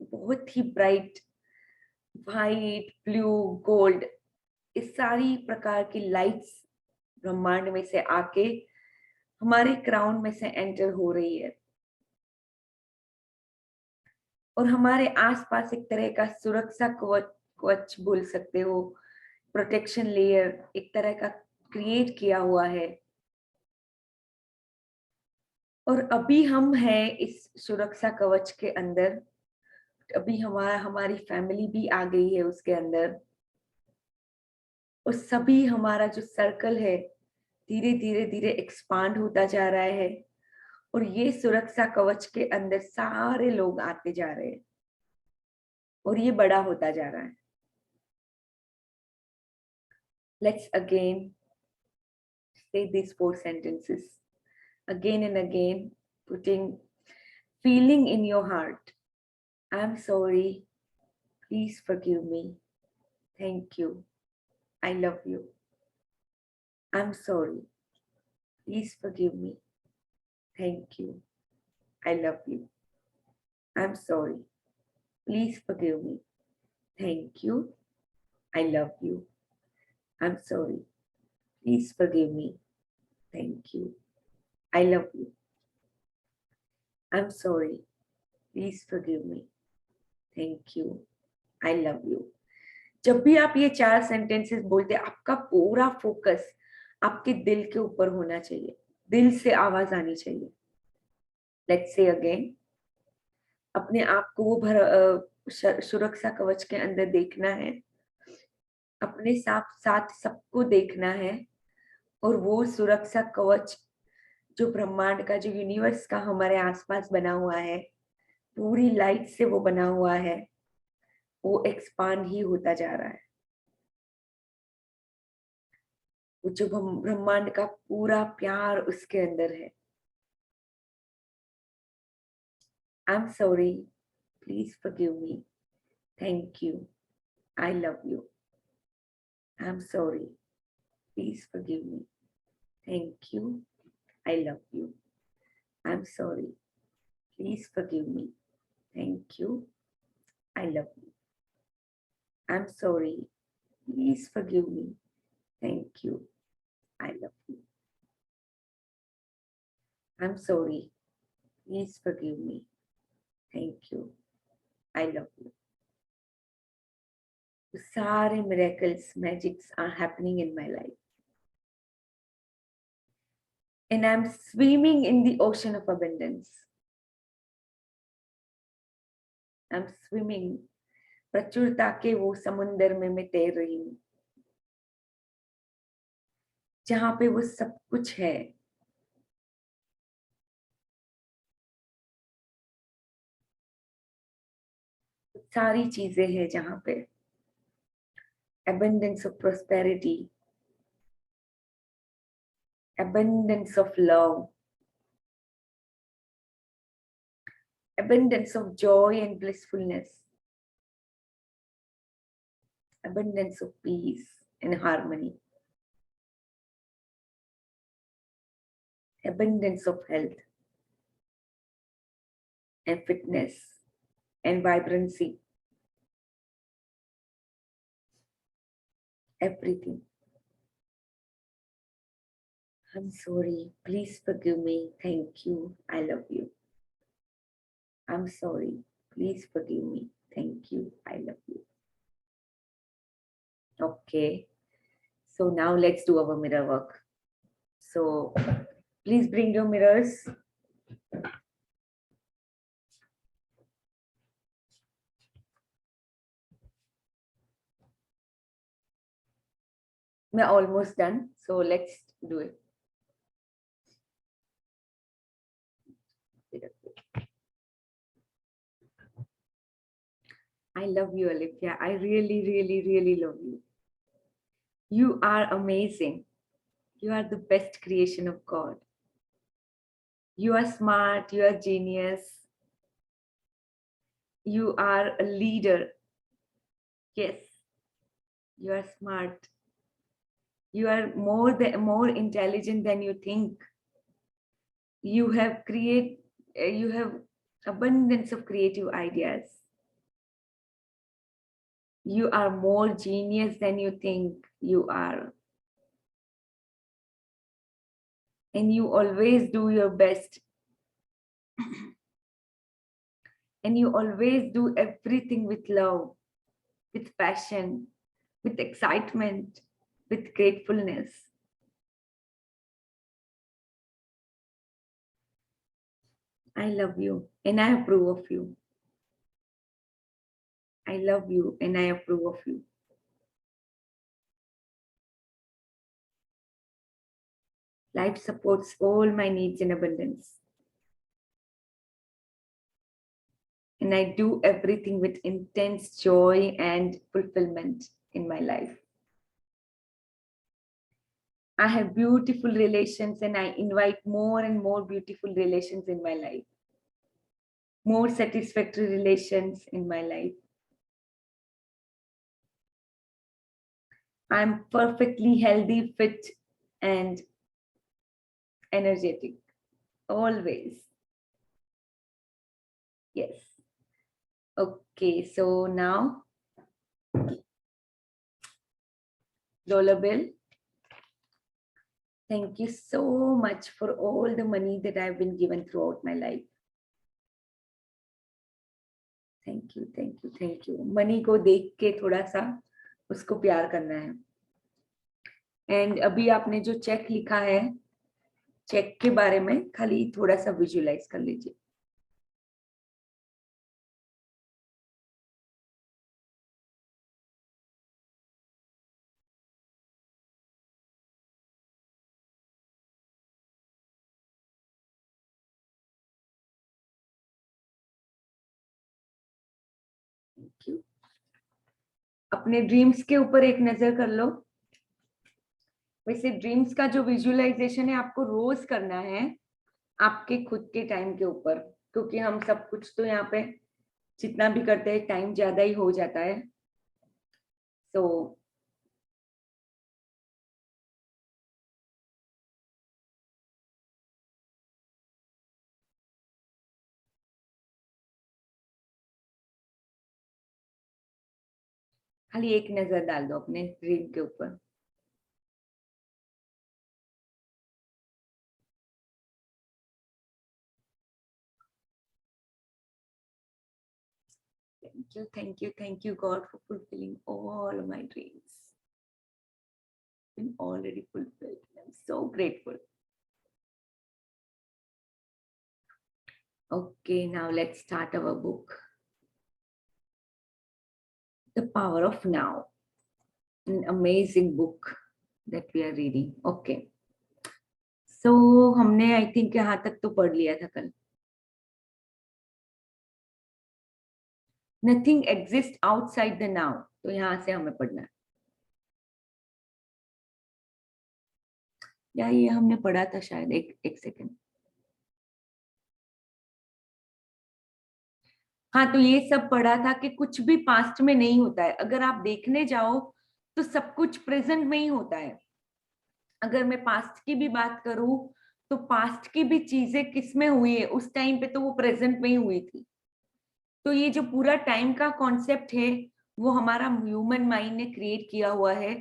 बहुत ही ब्राइट वाइट ब्लू गोल्ड इस सारी प्रकार की लाइट्स ब्रह्मांड में से आके हमारे क्राउन में से एंटर हो रही है और हमारे आसपास एक तरह का सुरक्षा कवच बोल सकते हो, प्रोटेक्शन लेयर एक तरह का क्रिएट किया हुआ है। और अभी हम हैं इस सुरक्षा कवच के अंदर, अभी हमारी फैमिली भी आ गई है उसके अंदर, और सभी हमारा जो सर्कल है धीरे धीरे धीरे एक्सपांड होता जा रहा है और ये सुरक्षा कवच के अंदर सारे लोग आते जा रहे हैं और ये बड़ा होता जा रहा है। Let's again say these 4 sentences again and again, feeling in your heart. I'm sorry. Please forgive me. Thank you. I love you. I'm sorry. Please forgive me. Thank you. I love you. I'm sorry. Please forgive me. Thank you. I love you. I'm sorry. Please forgive me. Thank you. I love you. I'm sorry. Please forgive me. Thank you. I love you. जब भी आप ये 4 सेंटेंसेस बोलते हैं, आपका पूरा फोकस आपके दिल के ऊपर होना चाहिए, दिल से आवाज आनी चाहिए। लेट्स से अगेन, अपने आप को वो सुरक्षा कवच के अंदर देखना है, अपने साथ सबको देखना है और वो सुरक्षा कवच जो ब्रह्मांड का, जो यूनिवर्स का हमारे आसपास बना हुआ है, पूरी लाइट से वो बना हुआ है, वो एक्सपांड ही होता जा रहा है। वो जो ब्रह्मांड का पूरा प्यार उसके अंदर है। I'm sorry. Please forgive me. Thank you. I love you. I'm sorry. Please forgive me. Thank you. I love you. I'm sorry. Please forgive me. Thank you. I love you. I'm sorry. Please forgive me. Thank you. I love you. I'm sorry. Please forgive me. Thank you. I love you. Sare miracles, magics are happening in my life. And I'm swimming in the ocean of abundance. I'm swimming. प्रचुरता के वो समुंदर में मैं तैर रही हूँ, जहां पे वो सब कुछ है। सारी चीजें हैं जहां पे abundance of prosperity, abundance of love, abundance of joy and blissfulness, abundance of peace and harmony, abundance of health and fitness and vibrancy, everything. I'm sorry, please forgive me, thank you, I love you. I'm sorry, please forgive me, thank you, I love you. Okay, so now let's do our mirror work. So please bring your mirrors. we're almost done, so let's do it. I love you, Alithya. I really, really, really love you. You are amazing. You are the best creation of God. You are smart. You are genius. You are a leader. Yes, you are smart. You are more intelligent than you think. You have you have abundance of creative ideas. You are more genius than you think you are. And you always do your best. And you always do everything with love, with passion, with excitement, with gratefulness. I love you and I approve of you. I love you and I approve of you. Life supports all my needs in abundance. And I do everything with intense joy and fulfillment in my life. I have beautiful relations and I invite more and more beautiful relations in my life. More satisfactory relations in my life. I'm perfectly healthy, fit, and energetic. Always. Yes. Okay, so now, dollar bill. Thank you so much for all the money that I've been given throughout my life. Thank you, thank you, thank you. Money को देख के थोड़ा सा उसको प्यार करना है. एंड अभी आपने जो चेक लिखा है, चेक के बारे में खाली थोड़ा सा विजुअलाइज कर लीजिए. Thank you. अपने ड्रीम्स के ऊपर एक नजर कर लो. वैसे ड्रीम्स का जो विजुअलाइजेशन है आपको रोज करना है आपके खुद के टाइम के ऊपर, क्योंकि हम सब कुछ तो यहाँ पे जितना भी करते हैं टाइम ज्यादा ही हो जाता है. तो खाली एक नजर डाल दो अपने ड्रीम के ऊपर. Thank you, God, for fulfilling all of my dreams. Been already fulfilled. I'm so grateful. Okay, now let's start our book. The Power of Now. An amazing book that we are reading. Okay. So हमने I think यहाँ तक तो पढ़ लिया था कल. Nothing exists outside the now. तो यहाँ से हमें पढ़ना है. या ये हमने पढ़ा था शायद. एक सेकंड. हाँ, तो ये सब पढ़ा था कि कुछ भी पास्ट में नहीं होता है. अगर आप देखने जाओ तो सब कुछ प्रेजेंट में ही होता है. अगर मैं पास्ट की भी बात करूं तो पास्ट की भी चीजें किस में हुई है, उस टाइम पे तो वो प्रेजेंट में ही हुई थी. तो ये जो पूरा टाइम का कॉन्सेप्ट है वो हमारा ह्यूमन माइंड ने क्रिएट किया हुआ है.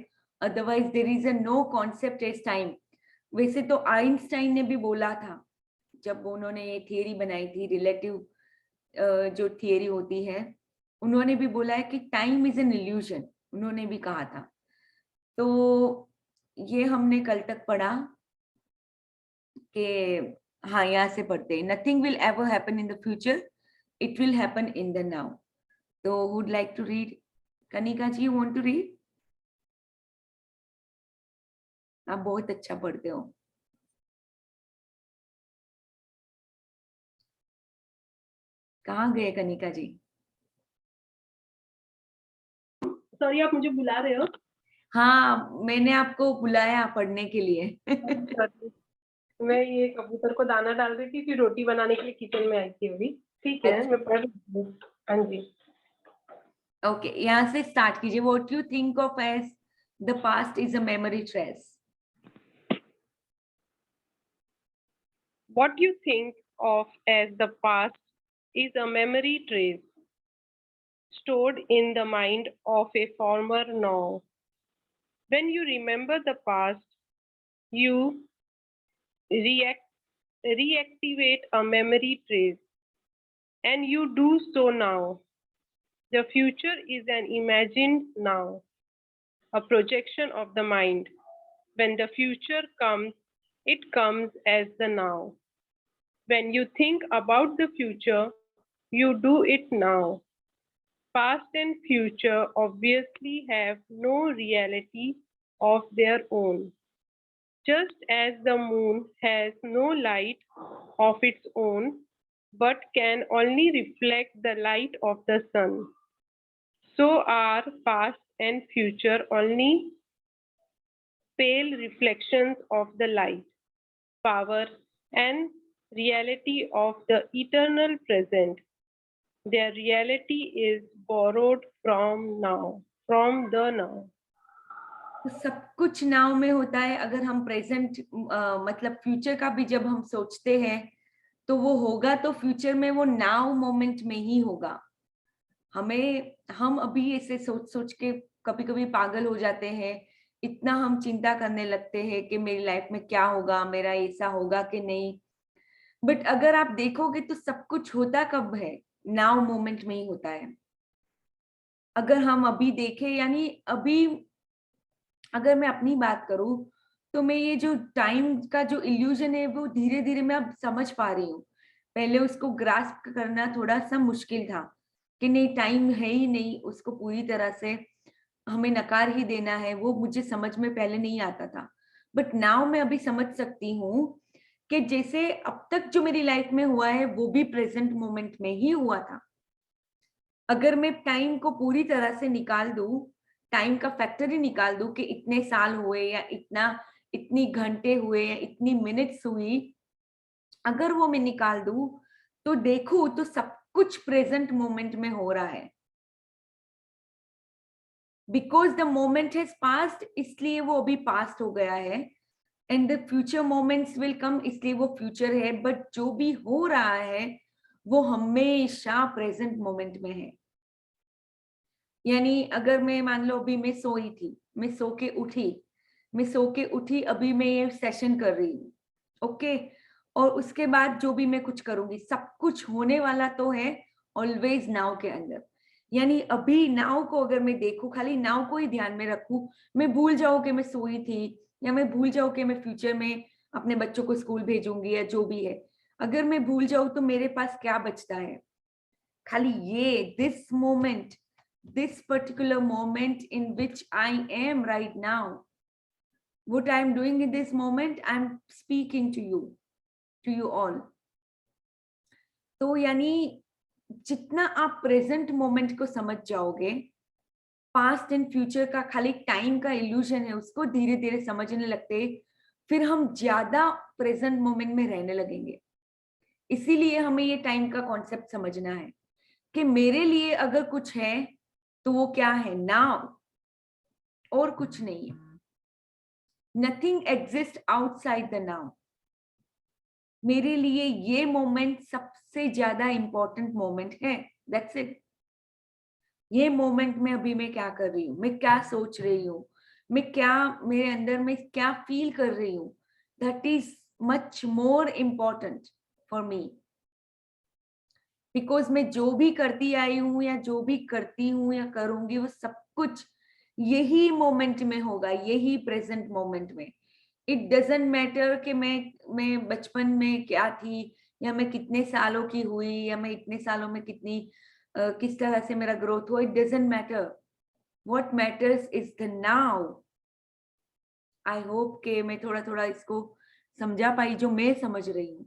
Otherwise there is a no concept as time. वैसे तो आइंस्टाइन ने भी बोला था जब उन्होंने ये थियरी बनाई थी, रिलेटिव जो थियरी होती है, उन्होंने भी बोला है कि टाइम इज एन इल्यूजन. उन्होंने भी कहा था. तो ये हमने कल तक पढ़ा कि हाँ, यहाँ से पढ़ते हैं. Nothing will ever happen in the future, it will happen in the now. तो would like to read? Kanika ji, you want to read? आप बहुत अच्छा पढ़ते हो। कहाँ गए कनिका जी? सॉरी, आप मुझे बुला रहे हो? हाँ, मैंने आपको बुलाया पढ़ने के लिए। मैं ये कबूतर को दाना डाल रही थी, फिर रोटी बनाने के लिए किचन में आई थी अभी। ठीक है, अच्छा। मैं पढ़ रही हूँ। हाँ जी। ओके, यहाँ से स्टार्ट कीजिए। What you think of as the past is a memory trace? What you think of as the past is a memory trace stored in the mind of a former now. When you remember the past, you reactivate a memory trace, and you do so now. The future is an imagined now, a projection of the mind. When the future comes, it comes as the now. When you think about the future, you do it now. Past and future obviously have no reality of their own. Just as the moon has no light of its own, but can only reflect the light of the sun, so are past and future only pale reflections of the light, power, and reality of the eternal present. Their reality is borrowed from now, from the now. तो सब कुछ नाउ में होता है। अगर हम प्रेजेंट मतलब फ्यूचर का भी जब हम सोचते हैं तो वो होगा तो फ्यूचर में वो नाउ मोमेंट में ही होगा। हम अभी ऐसे सोच सोच के कभी कभी पागल हो जाते हैं, इतना हम चिंता करने लगते हैं कि मेरी लाइफ में क्या होगा, मेरा ऐसा होगा कि नहीं। बट अगर आप देखोगे तो सब कुछ होता कब है? नाउ मोमेंट में ही होता है। अगर हम अभी देखें, यानी अभी अगर मैं अपनी बात करूं तो मैं ये जो टाइम का जो इल्यूजन है वो धीरे धीरे मैं अब समझ पा रही हूँ। पहले उसको ग्रास्प करना थोड़ा सा मुश्किल था कि नहीं, टाइम है ही नहीं, उसको पूरी तरह से हमें नकार ही देना है, वो मुझे समझ में पहले नहीं आता था। बट नाउ मैं अभी समझ सकती हूँ कि जैसे अब तक जो मेरी लाइफ में हुआ है वो भी प्रेजेंट मोमेंट में ही हुआ था। अगर मैं टाइम को पूरी तरह से निकाल दूं, टाइम का फैक्टर ही निकाल दूं कि इतने साल हुए या इतनी घंटे हुए या इतनी मिनट्स हुई, अगर वो मैं निकाल दूं तो देखूं तो सब कुछ प्रेजेंट मोमेंट में हो रहा है। Because the moment has past, इसलिए वो अभी पास्ट हो गया है, and the future moments will come, इसलिए वो फ्यूचर है। बट जो भी हो रहा है वो हमेशा प्रेजेंट मोमेंट में है। यानी अगर मैं मान लो अभी मैं सोई थी, मैं सो के उठी, अभी मैं ये सेशन कर रही हूँ, ओके। और उसके बाद जो भी मैं कुछ करूंगी सब कुछ होने वाला तो है ऑलवेज नाउ के अंदर। यानी अभी नाउ को अगर मैं देखूं, खाली नाउ को ही ध्यान में रखूं, मैं भूल जाऊं कि मैं सोई थी, या मैं भूल जाऊं कि मैं फ्यूचर में अपने बच्चों को स्कूल भेजूंगी या जो भी है। अगर मैं भूल जाऊं तो मेरे पास क्या बचता है? खाली ये this moment, this particular moment in which I am right now. What I am doing in this moment, I am speaking to you all. तो यानी जितना आप प्रेजेंट मोमेंट को समझ जाओगे, पास्ट एंड फ्यूचर का खाली टाइम का इल्यूजन है, उसको धीरे धीरे समझने लगते, फिर हम ज्यादा प्रेजेंट मोमेंट में रहने लगेंगे। इसीलिए हमें ये टाइम का कॉन्सेप्ट समझना है कि मेरे लिए अगर कुछ है तो वो क्या है? नाउ, और कुछ नहीं है। Nothing exist outside the now. मेरे लिए ये मोमेंट सबसे ज्यादा इंपॉर्टेंट मोमेंट है। That's it. ये मोमेंट में अभी मैं क्या कर रही हूँ, मैं क्या सोच रही हूँ, मैं क्या मेरे अंदर में क्या फील कर रही हूँ, that is much more important for me. Because मैं जो भी करती आई हूँ या जो भी करती हूँ या करूंगी वो सब कुछ यही मोमेंट में होगा, यही प्रेजेंट मोमेंट में। इट डजेंट मैटर कि मैं बचपन में क्या थी, या मैं कितने सालों की हुई, या मैं इतने सालों में किस तरह से मेरा ग्रोथ हुआ। It doesn't matter. What matters is the now. I hope कि मैं थोड़ा थोड़ा इसको समझा पाई जो मैं समझ रही हूँ।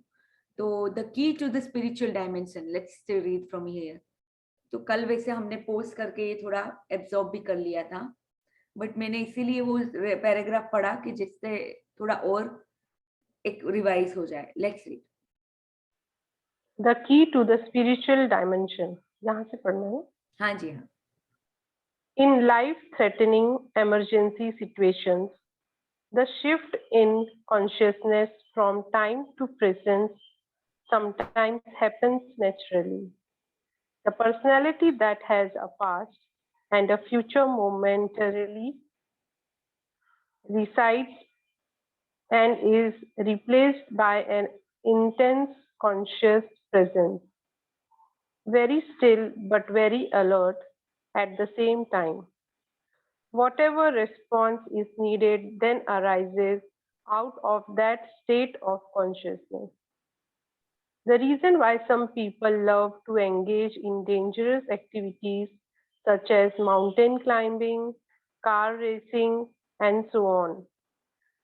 तो the key to the spiritual dimension, let's read from here. तो कल वैसे हमने पोस्ट करके ये थोड़ा एब्जॉर्ब भी कर लिया था, बट मैंने इसीलिए वो पैराग्राफ पढ़ा कि जिससे थोड़ा और एक रिवाइज हो जाए। Let's read. The key to the spiritual dimension. यहाँ से पढ़ना है. हाँ जी हाँ। In life-threatening emergency situations, the shift in consciousness from time to presence sometimes happens naturally. The personality that has a past and a future momentarily resides and is replaced by an intense conscious presence, very still but very alert at the same time. Whatever response is needed then arises out of that state of consciousness. The reason why some people love to engage in dangerous activities such as mountain climbing, car racing, and so on,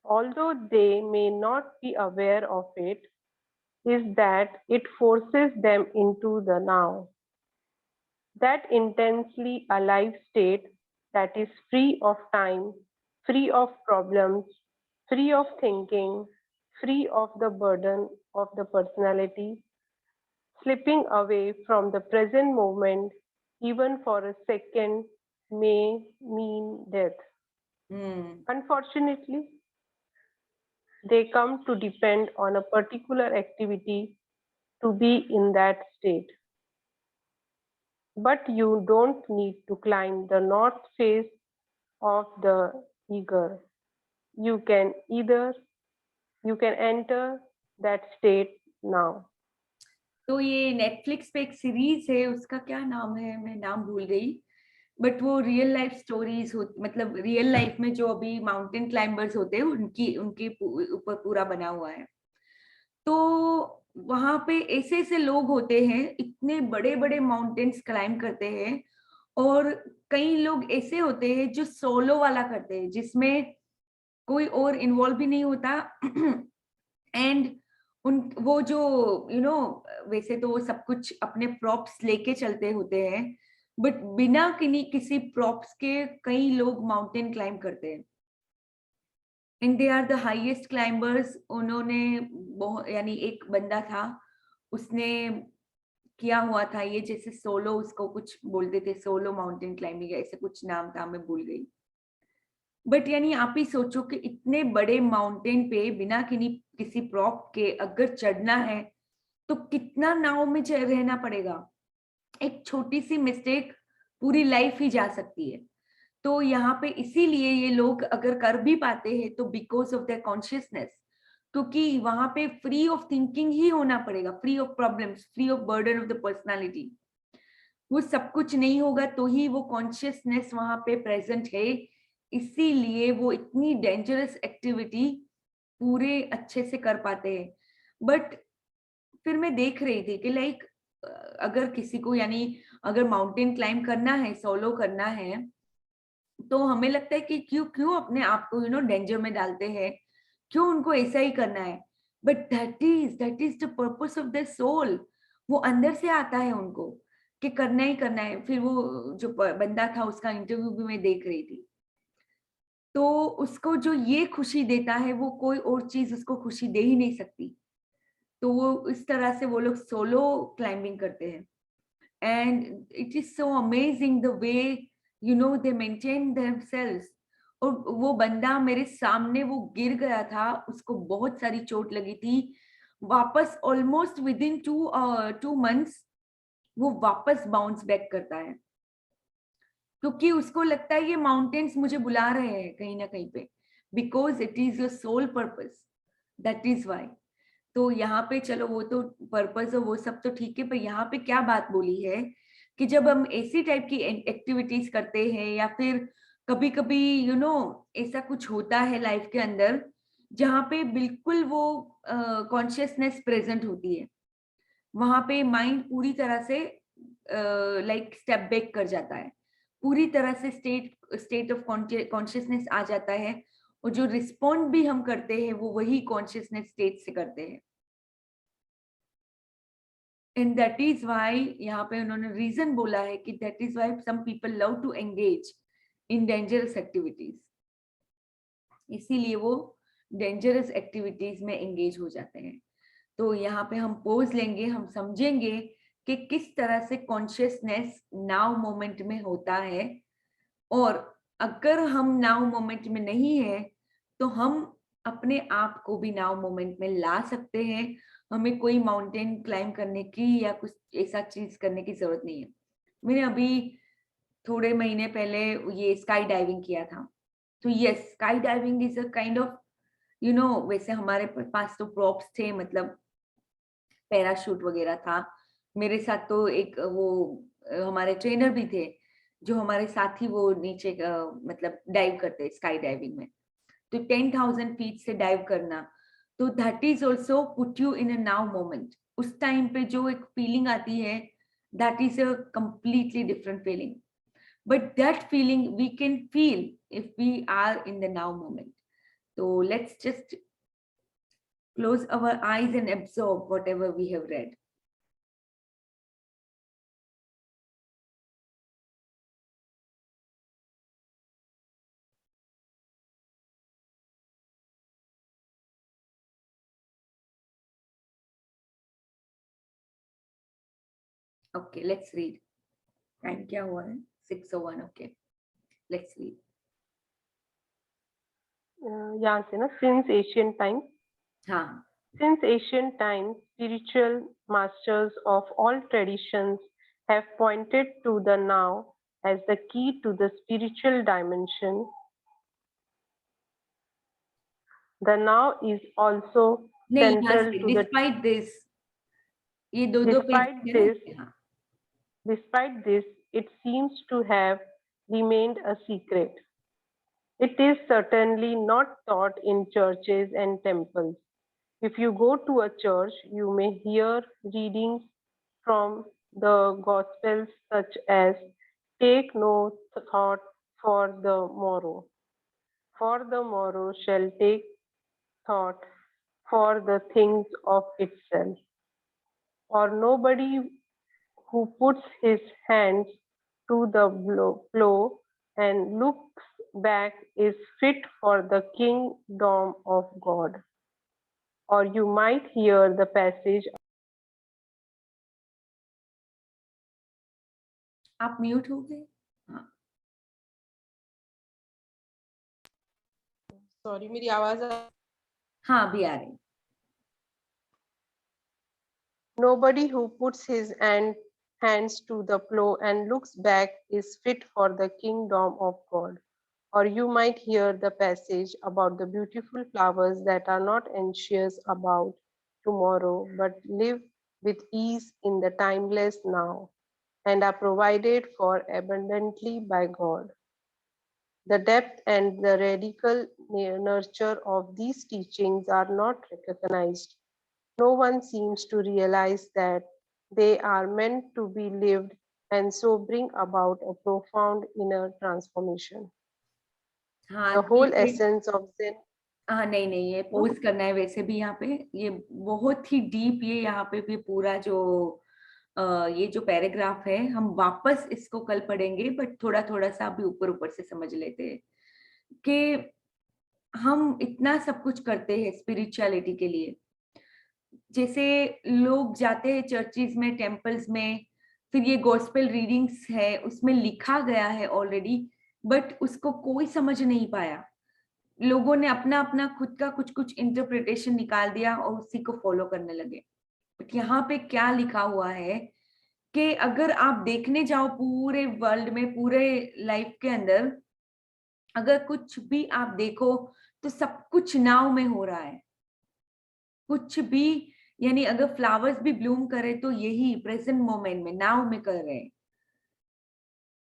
although they may not be aware of it, is that it forces them into the now. That intensely alive state that is free of time, free of problems, free of thinking, free of the burden of the personality, slipping away from the present moment, even for a second, may mean death. Unfortunately, they come to depend on a particular activity to be in that state. But you don't need to climb the north face of the eagle. You can enter that state now. तो ये नेटफ्लिक्स पे एक सीरीज है, उसका क्या नाम है, मैं नाम भूल गई, बट वो रियल लाइफ स्टोरीज हो, मतलब रियल लाइफ में जो अभी माउंटेन क्लाइंबर्स होते हैं उनके ऊपर पूरा बना हुआ है। तो वहां पे ऐसे ऐसे लोग होते हैं, इतने बड़े बड़े माउंटेन्स क्लाइंब करते हैं, और कई लोग ऐसे होते हैं जो सोलो वाला करते हैं, जिसमें कोई और इन्वॉल्व भी नहीं होता। एंड वो जो वैसे तो वो सब कुछ अपने प्रॉप्स लेके चलते होते हैं, बट बिना किसी प्रॉप्स के कई लोग माउंटेन क्लाइंब करते हैं, and they are the highest climbers. उन्होंने यानी एक बंदा था, उसने किया हुआ था ये, जैसे सोलो, उसको कुछ बोलते थे सोलो माउंटेन क्लाइंबिंग, ऐसे कुछ नाम था, मैं भूल गई। बट यानी आप ही सोचो कि इतने बड़े माउंटेन पे बिना किसी प्रॉप के अगर चढ़ना है तो कितना नाव में रहना पड़ेगा। एक छोटी सी मिस्टेक पूरी लाइफ ही जा सकती है। तो यहाँ पे इसीलिए ये लोग अगर कर भी पाते हैं तो बिकॉज ऑफ देयर कॉन्शियसनेस, क्योंकि वहां पे फ्री ऑफ थिंकिंग ही होना पड़ेगा, free of problems, free of burden of the personality. वो सब कुछ नहीं होगा तो ही वो कॉन्शियसनेस वहां पे प्रेजेंट है, इसीलिए वो इतनी डेंजरस एक्टिविटी पूरे अच्छे से कर पाते हैं। बट फिर मैं देख रही थी कि लाइक अगर किसी को, यानी अगर माउंटेन क्लाइंब करना है, सोलो करना है, तो हमें लगता है कि क्यों अपने आप को डेंजर में डालते हैं, क्यों उनको ऐसा ही करना है। But that is the purpose of the soul. वो अंदर से आता है उनको कि करना ही करना है। फिर वो जो बंदा था, उसका इंटरव्यू भी मैं देख रही थी, तो उसको जो ये खुशी देता है वो कोई और चीज उसको खुशी दे ही नहीं सकती। तो वो इस तरह से वो लोग सोलो क्लाइंबिंग करते हैं, and it is so amazing the way they maintain themselves. और वो बंदा मेरे सामने वो गिर गया था, उसको बहुत सारी चोट लगी थी, वापस ऑलमोस्ट विद इन 2 months वो वापस बाउंस बैक करता है, क्योंकि उसको लगता है ये माउंटेन्स मुझे बुला रहे हैं कहीं ना कहीं पे, because it is your soul purpose, that is why. तो यहाँ पे चलो वो तो पर्पस और वो सब तो ठीक है, पर यहाँ पे क्या बात बोली है कि जब हम ऐसी टाइप की एक्टिविटीज करते हैं, या फिर कभी कभी ऐसा कुछ होता है लाइफ के अंदर जहाँ पे बिल्कुल वो कॉन्शियसनेस प्रेजेंट होती है, वहां पे माइंड पूरी तरह से लाइक स्टेप बैक कर जाता है, पूरी तरह से स्टेट ऑफ कॉन्शियसनेस आ जाता है, और जो रिस्पॉन्ड भी हम करते हैं वो वही कॉन्शियसनेस स्टेट से करते हैं। एंड दैट इज वाई, यहाँ पे उन्होंने रीजन बोला है कि that is why some people love to engage in dangerous activities, इसीलिए वो डेंजरस एक्टिविटीज में एंगेज हो जाते हैं। तो यहाँ पे हम पोज लेंगे, हम समझेंगे कि किस तरह से कॉन्शियसनेस नाउ मोमेंट में होता है, और अगर हम नाउ मोमेंट में नहीं है तो हम अपने आप को भी नाउ मोमेंट में ला सकते हैं। हमें कोई माउंटेन क्लाइंब करने की या कुछ ऐसा चीज करने की जरूरत नहीं है। मैंने अभी थोड़े महीने पहले ये स्काई डाइविंग किया था। तो yes, sky diving is a kind of वैसे हमारे पास तो प्रॉप्स थे, मतलब पैराशूट वगैरह था। मेरे साथ तो एक वो हमारे ट्रेनर भी थे जो हमारे साथ ही वो नीचे मतलब डाइव करते स्काई डाइविंग में। तो 10,000 फीट से डाइव करना, तो that is also put you in a now moment. उस टाइम पे जो एक फीलिंग आती है, that is a completely different feeling, but that feeling we can feel if we are in the now moment. तो let's just close our eyes and absorb whatever we have read. Okay, let's read. Time क्या हुआ है? 6:01. Okay, let's read. यहाँ से ना, since ancient times. हाँ. Since ancient times, spiritual masters of all traditions have pointed to the now as the key to the spiritual dimension. The now is also नहीं, central to the. despite this, ये दो page Despite this, it seems to have remained a secret. It is certainly not taught in churches and temples. If you go to a church, you may hear readings from the Gospels such as, "Take no thought for the morrow, for the morrow shall take thought for the things of itself," or "Nobody who puts his hands to the plow and looks back is fit for the kingdom of God." Or you might hear the passage. आप म्यूट हो गए? हाँ. सॉरी, मेरी आवाज हाँ, अभी आ रही. Nobody who puts his hands to the plow and looks back is fit for the kingdom of God. Or you might hear the passage about the beautiful flowers that are not anxious about tomorrow but live with ease in the timeless now and are provided for abundantly by God. The depth and the radical nurture of these teachings are not recognized. No one seems to realize that they are meant to be lived and so bring about a profound inner transformation. हाँ, The whole ये essence of Zen. हाँ, नहीं, ये पोज करना है वैसे भी यहाँ पे, ये बहुत ही डीप, ये यहाँ पे भी पूरा जो ये जो पैराग्राफ है, हम वापस इसको कल पढ़ेंगे, बट थोड़ा थोड़ा सा अभी ऊपर ऊपर से समझ लेते हैं कि हम इतना सब कुछ करते हैं स्पिरिचुअलिटी के लिए। जैसे लोग जाते हैं चर्चिज में, टेम्पल्स में, फिर ये गॉस्पेल रीडिंग्स है, उसमें लिखा गया है ऑलरेडी, बट उसको कोई समझ नहीं पाया। लोगों ने अपना अपना खुद का कुछ कुछ इंटरप्रिटेशन निकाल दिया और उसी को फॉलो करने लगे। बट यहाँ पे क्या लिखा हुआ है कि अगर आप देखने जाओ पूरे वर्ल्ड में, पूरे लाइफ के अंदर, अगर कुछ भी आप देखो तो सब कुछ नाव में हो रहा है। कुछ भी, यानी अगर फ्लावर्स भी ब्लूम करे तो यही प्रेजेंट मोमेंट में नाव में कर रहे हैं।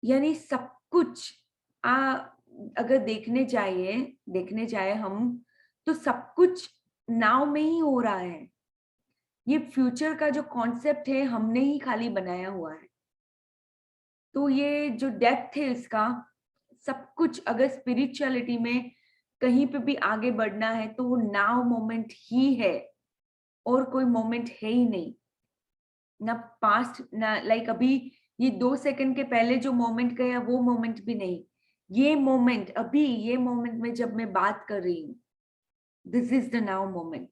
यानी सब कुछ अगर देखने जाए हम, तो सब कुछ नाव में ही हो रहा है। ये फ्यूचर का जो कॉन्सेप्ट है हमने ही खाली बनाया हुआ है। तो ये जो डेप्थ है इसका, सब कुछ अगर स्पिरिचुअलिटी में कहीं पे भी आगे बढ़ना है तो वो नाउ मोमेंट ही है, और कोई मोमेंट है ही नहीं, ना पास्ट ना लाइक अभी ये 2 सेकंड के पहले जो मोमेंट गया वो मोमेंट भी नहीं, ये मोमेंट अभी, ये मोमेंट में जब मैं बात कर रही हूँ, this is the now moment.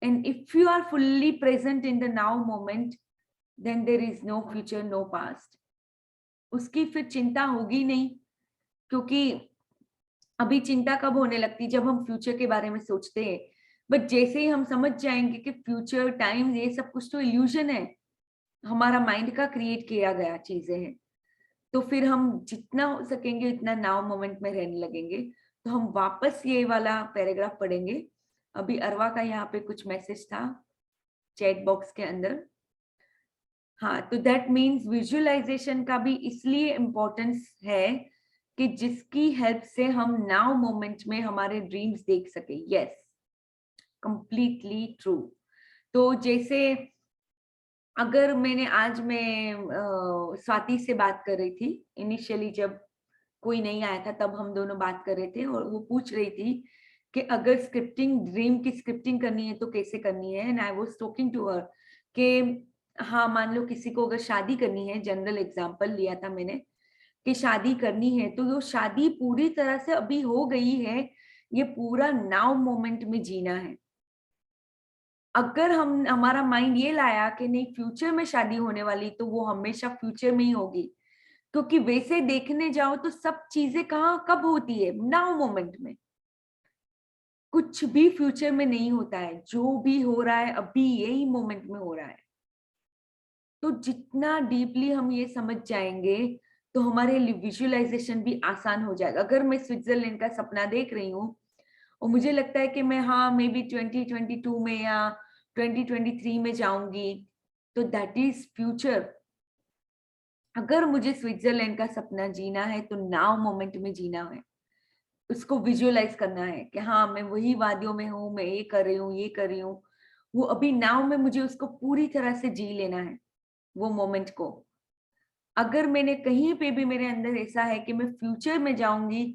And if you are fully present in the now moment, then there is no future, no past. उसकी फिर चिंता होगी नहीं, क्योंकि अभी चिंता कब होने लगती, जब हम फ्यूचर के बारे में सोचते हैं. बट जैसे ही हम समझ जाएंगे कि फ्यूचर टाइम ये सब कुछ तो इल्यूजन है, हमारा माइंड का क्रिएट किया गया चीजें हैं, तो फिर हम जितना हो सकेंगे उतना नाउ मोमेंट में रहने लगेंगे. तो हम वापस ये वाला पैराग्राफ पढ़ेंगे. अभी अरवा का यहाँ पे कुछ मैसेज था चैट बॉक्स के अंदर. हाँ, तो दैट मीन्स विजुअलाइजेशन का भी इसलिए इम्पोर्टेंस है कि जिसकी हेल्प से हम नाउ मोमेंट में हमारे ड्रीम्स देख सके. Yes, completely true. तो जैसे अगर मैं स्वाति से बात कर रही थी इनिशियली, जब कोई नहीं आया था तब हम दोनों बात कर रहे थे, और वो पूछ रही थी कि अगर स्क्रिप्टिंग, ड्रीम की स्क्रिप्टिंग करनी है तो कैसे करनी है. And I was talking to her कि हाँ, मान लो किसी को अगर शादी करनी है, जनरल एग्जांपल लिया था मैंने, कि शादी करनी है तो वो शादी पूरी तरह से अभी हो गई है, ये पूरा नाउ मोमेंट में जीना है. अगर हमारा माइंड ये लाया कि नहीं फ्यूचर में शादी होने वाली, तो वो हमेशा फ्यूचर में ही होगी, क्योंकि वैसे देखने जाओ तो सब चीजें कहाँ कब होती है, नाउ मोमेंट में. कुछ भी फ्यूचर में नहीं होता है, जो भी हो रहा है अभी यही मोमेंट में हो रहा है. तो जितना डीपली हम ये समझ जाएंगे तो हमारे लिए विजुअलाइजेशन भी आसान हो जाएगा. अगर मैं स्विट्जरलैंड का सपना देख रही हूँ और मुझे लगता है कि मैं हाँ मे बी 2022 में या 2023 में जाऊंगी, तो दैट इज फ्यूचर. अगर मुझे स्विट्जरलैंड का सपना जीना है तो नाउ मोमेंट में जीना है, उसको विजुअलाइज करना है कि हाँ मैं वही वादियों में हूँ, मैं ये कर रही हूँ, ये कर रही हूँ, वो अभी नाउ में मुझे उसको पूरी तरह से जी लेना है वो मोमेंट को. अगर मैंने कहीं पे भी मेरे अंदर ऐसा है कि मैं फ्यूचर में जाऊंगी,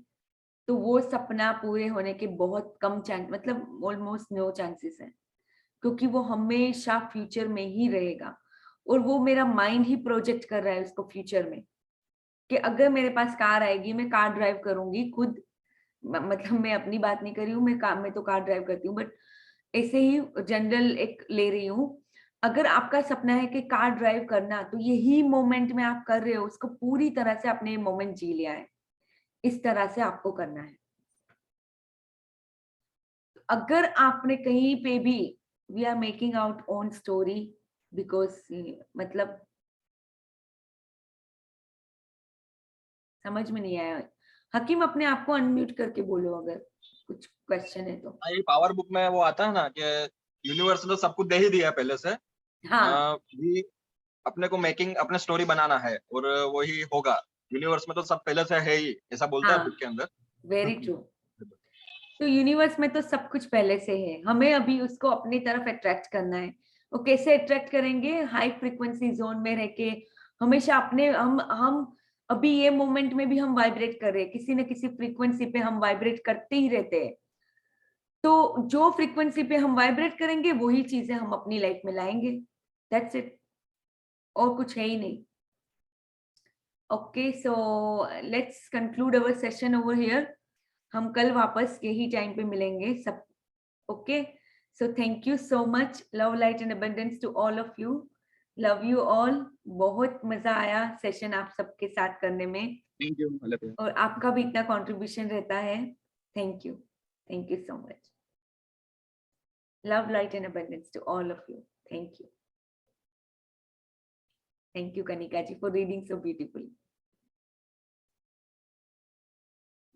तो वो सपना पूरे होने के बहुत कम चांस, मतलब ऑलमोस्ट नो चांसेस है, क्योंकि वो हमेशा फ्यूचर में ही रहेगा. और वो मेरा माइंड ही प्रोजेक्ट कर रहा है उसको फ्यूचर में, कि अगर मेरे पास कार आएगी, मैं कार ड्राइव करूंगी खुद. मतलब मैं अपनी बात नहीं कर रही हूँ, मैं तो कार ड्राइव करती हूँ, बट ऐसे ही जनरल एक ले रही हूँ. अगर आपका सपना है कि कार ड्राइव करना, तो यही मोमेंट में आप कर रहे हो, उसको पूरी तरह से आपने मोमेंट जी लिया है. इस तरह से आपको करना है. अगर आपने कहीं पे भी, we are making our own story, because मतलब समझ में नहीं आया. हकीम अपने आप को अनम्यूट करके बोलो अगर कुछ क्वेश्चन है तो. ये पावर बुक में वो आता है ना कि यूनिवर्स ने तो सब कुछ दे ही दिया है पहले से. हाँ, भी अपने को मेकिंग अपने स्टोरी बनाना है और वही होगा. यूनिवर्स में तो सब पहले से है ही, ऐसा बोलता है हाँ, बुक के अंदर. Very true. तो यूनिवर्स में तो सब कुछ पहले से है, हमें अभी उसको अपनी तरफ अट्रैक्ट करना है. वो कैसे अट्रैक्ट करेंगे? हाई फ्रीक्वेंसी जोन में रह के, हमेशा अपने हम अभी ये मोमेंट में भी हम वाइब्रेट कर रहे हैं, किसी न किसी फ्रीक्वेंसी पे हम वाइब्रेट करते ही रहते हैं. तो जो फ्रीक्वेंसी पे हम वाइब्रेट करेंगे वही चीजें हम अपनी लाइफ में लाएंगे. दैट्स इट, और कुछ है ही नहीं. Okay, so let's conclude our session over here. हम कल वापस यही टाइम पे मिलेंगे सब. Okay, so thank you so much. Love, light and abundance to all of you. Love you all. बहुत मजा आया सेशन आप सबके साथ करने में, थैंक यू. और आपका भी इतना कंट्रीब्यूशन रहता है. Thank you so much. Love, light and abundance to all of you. Thank you. Thank you, Kanika ji, for reading so beautifully.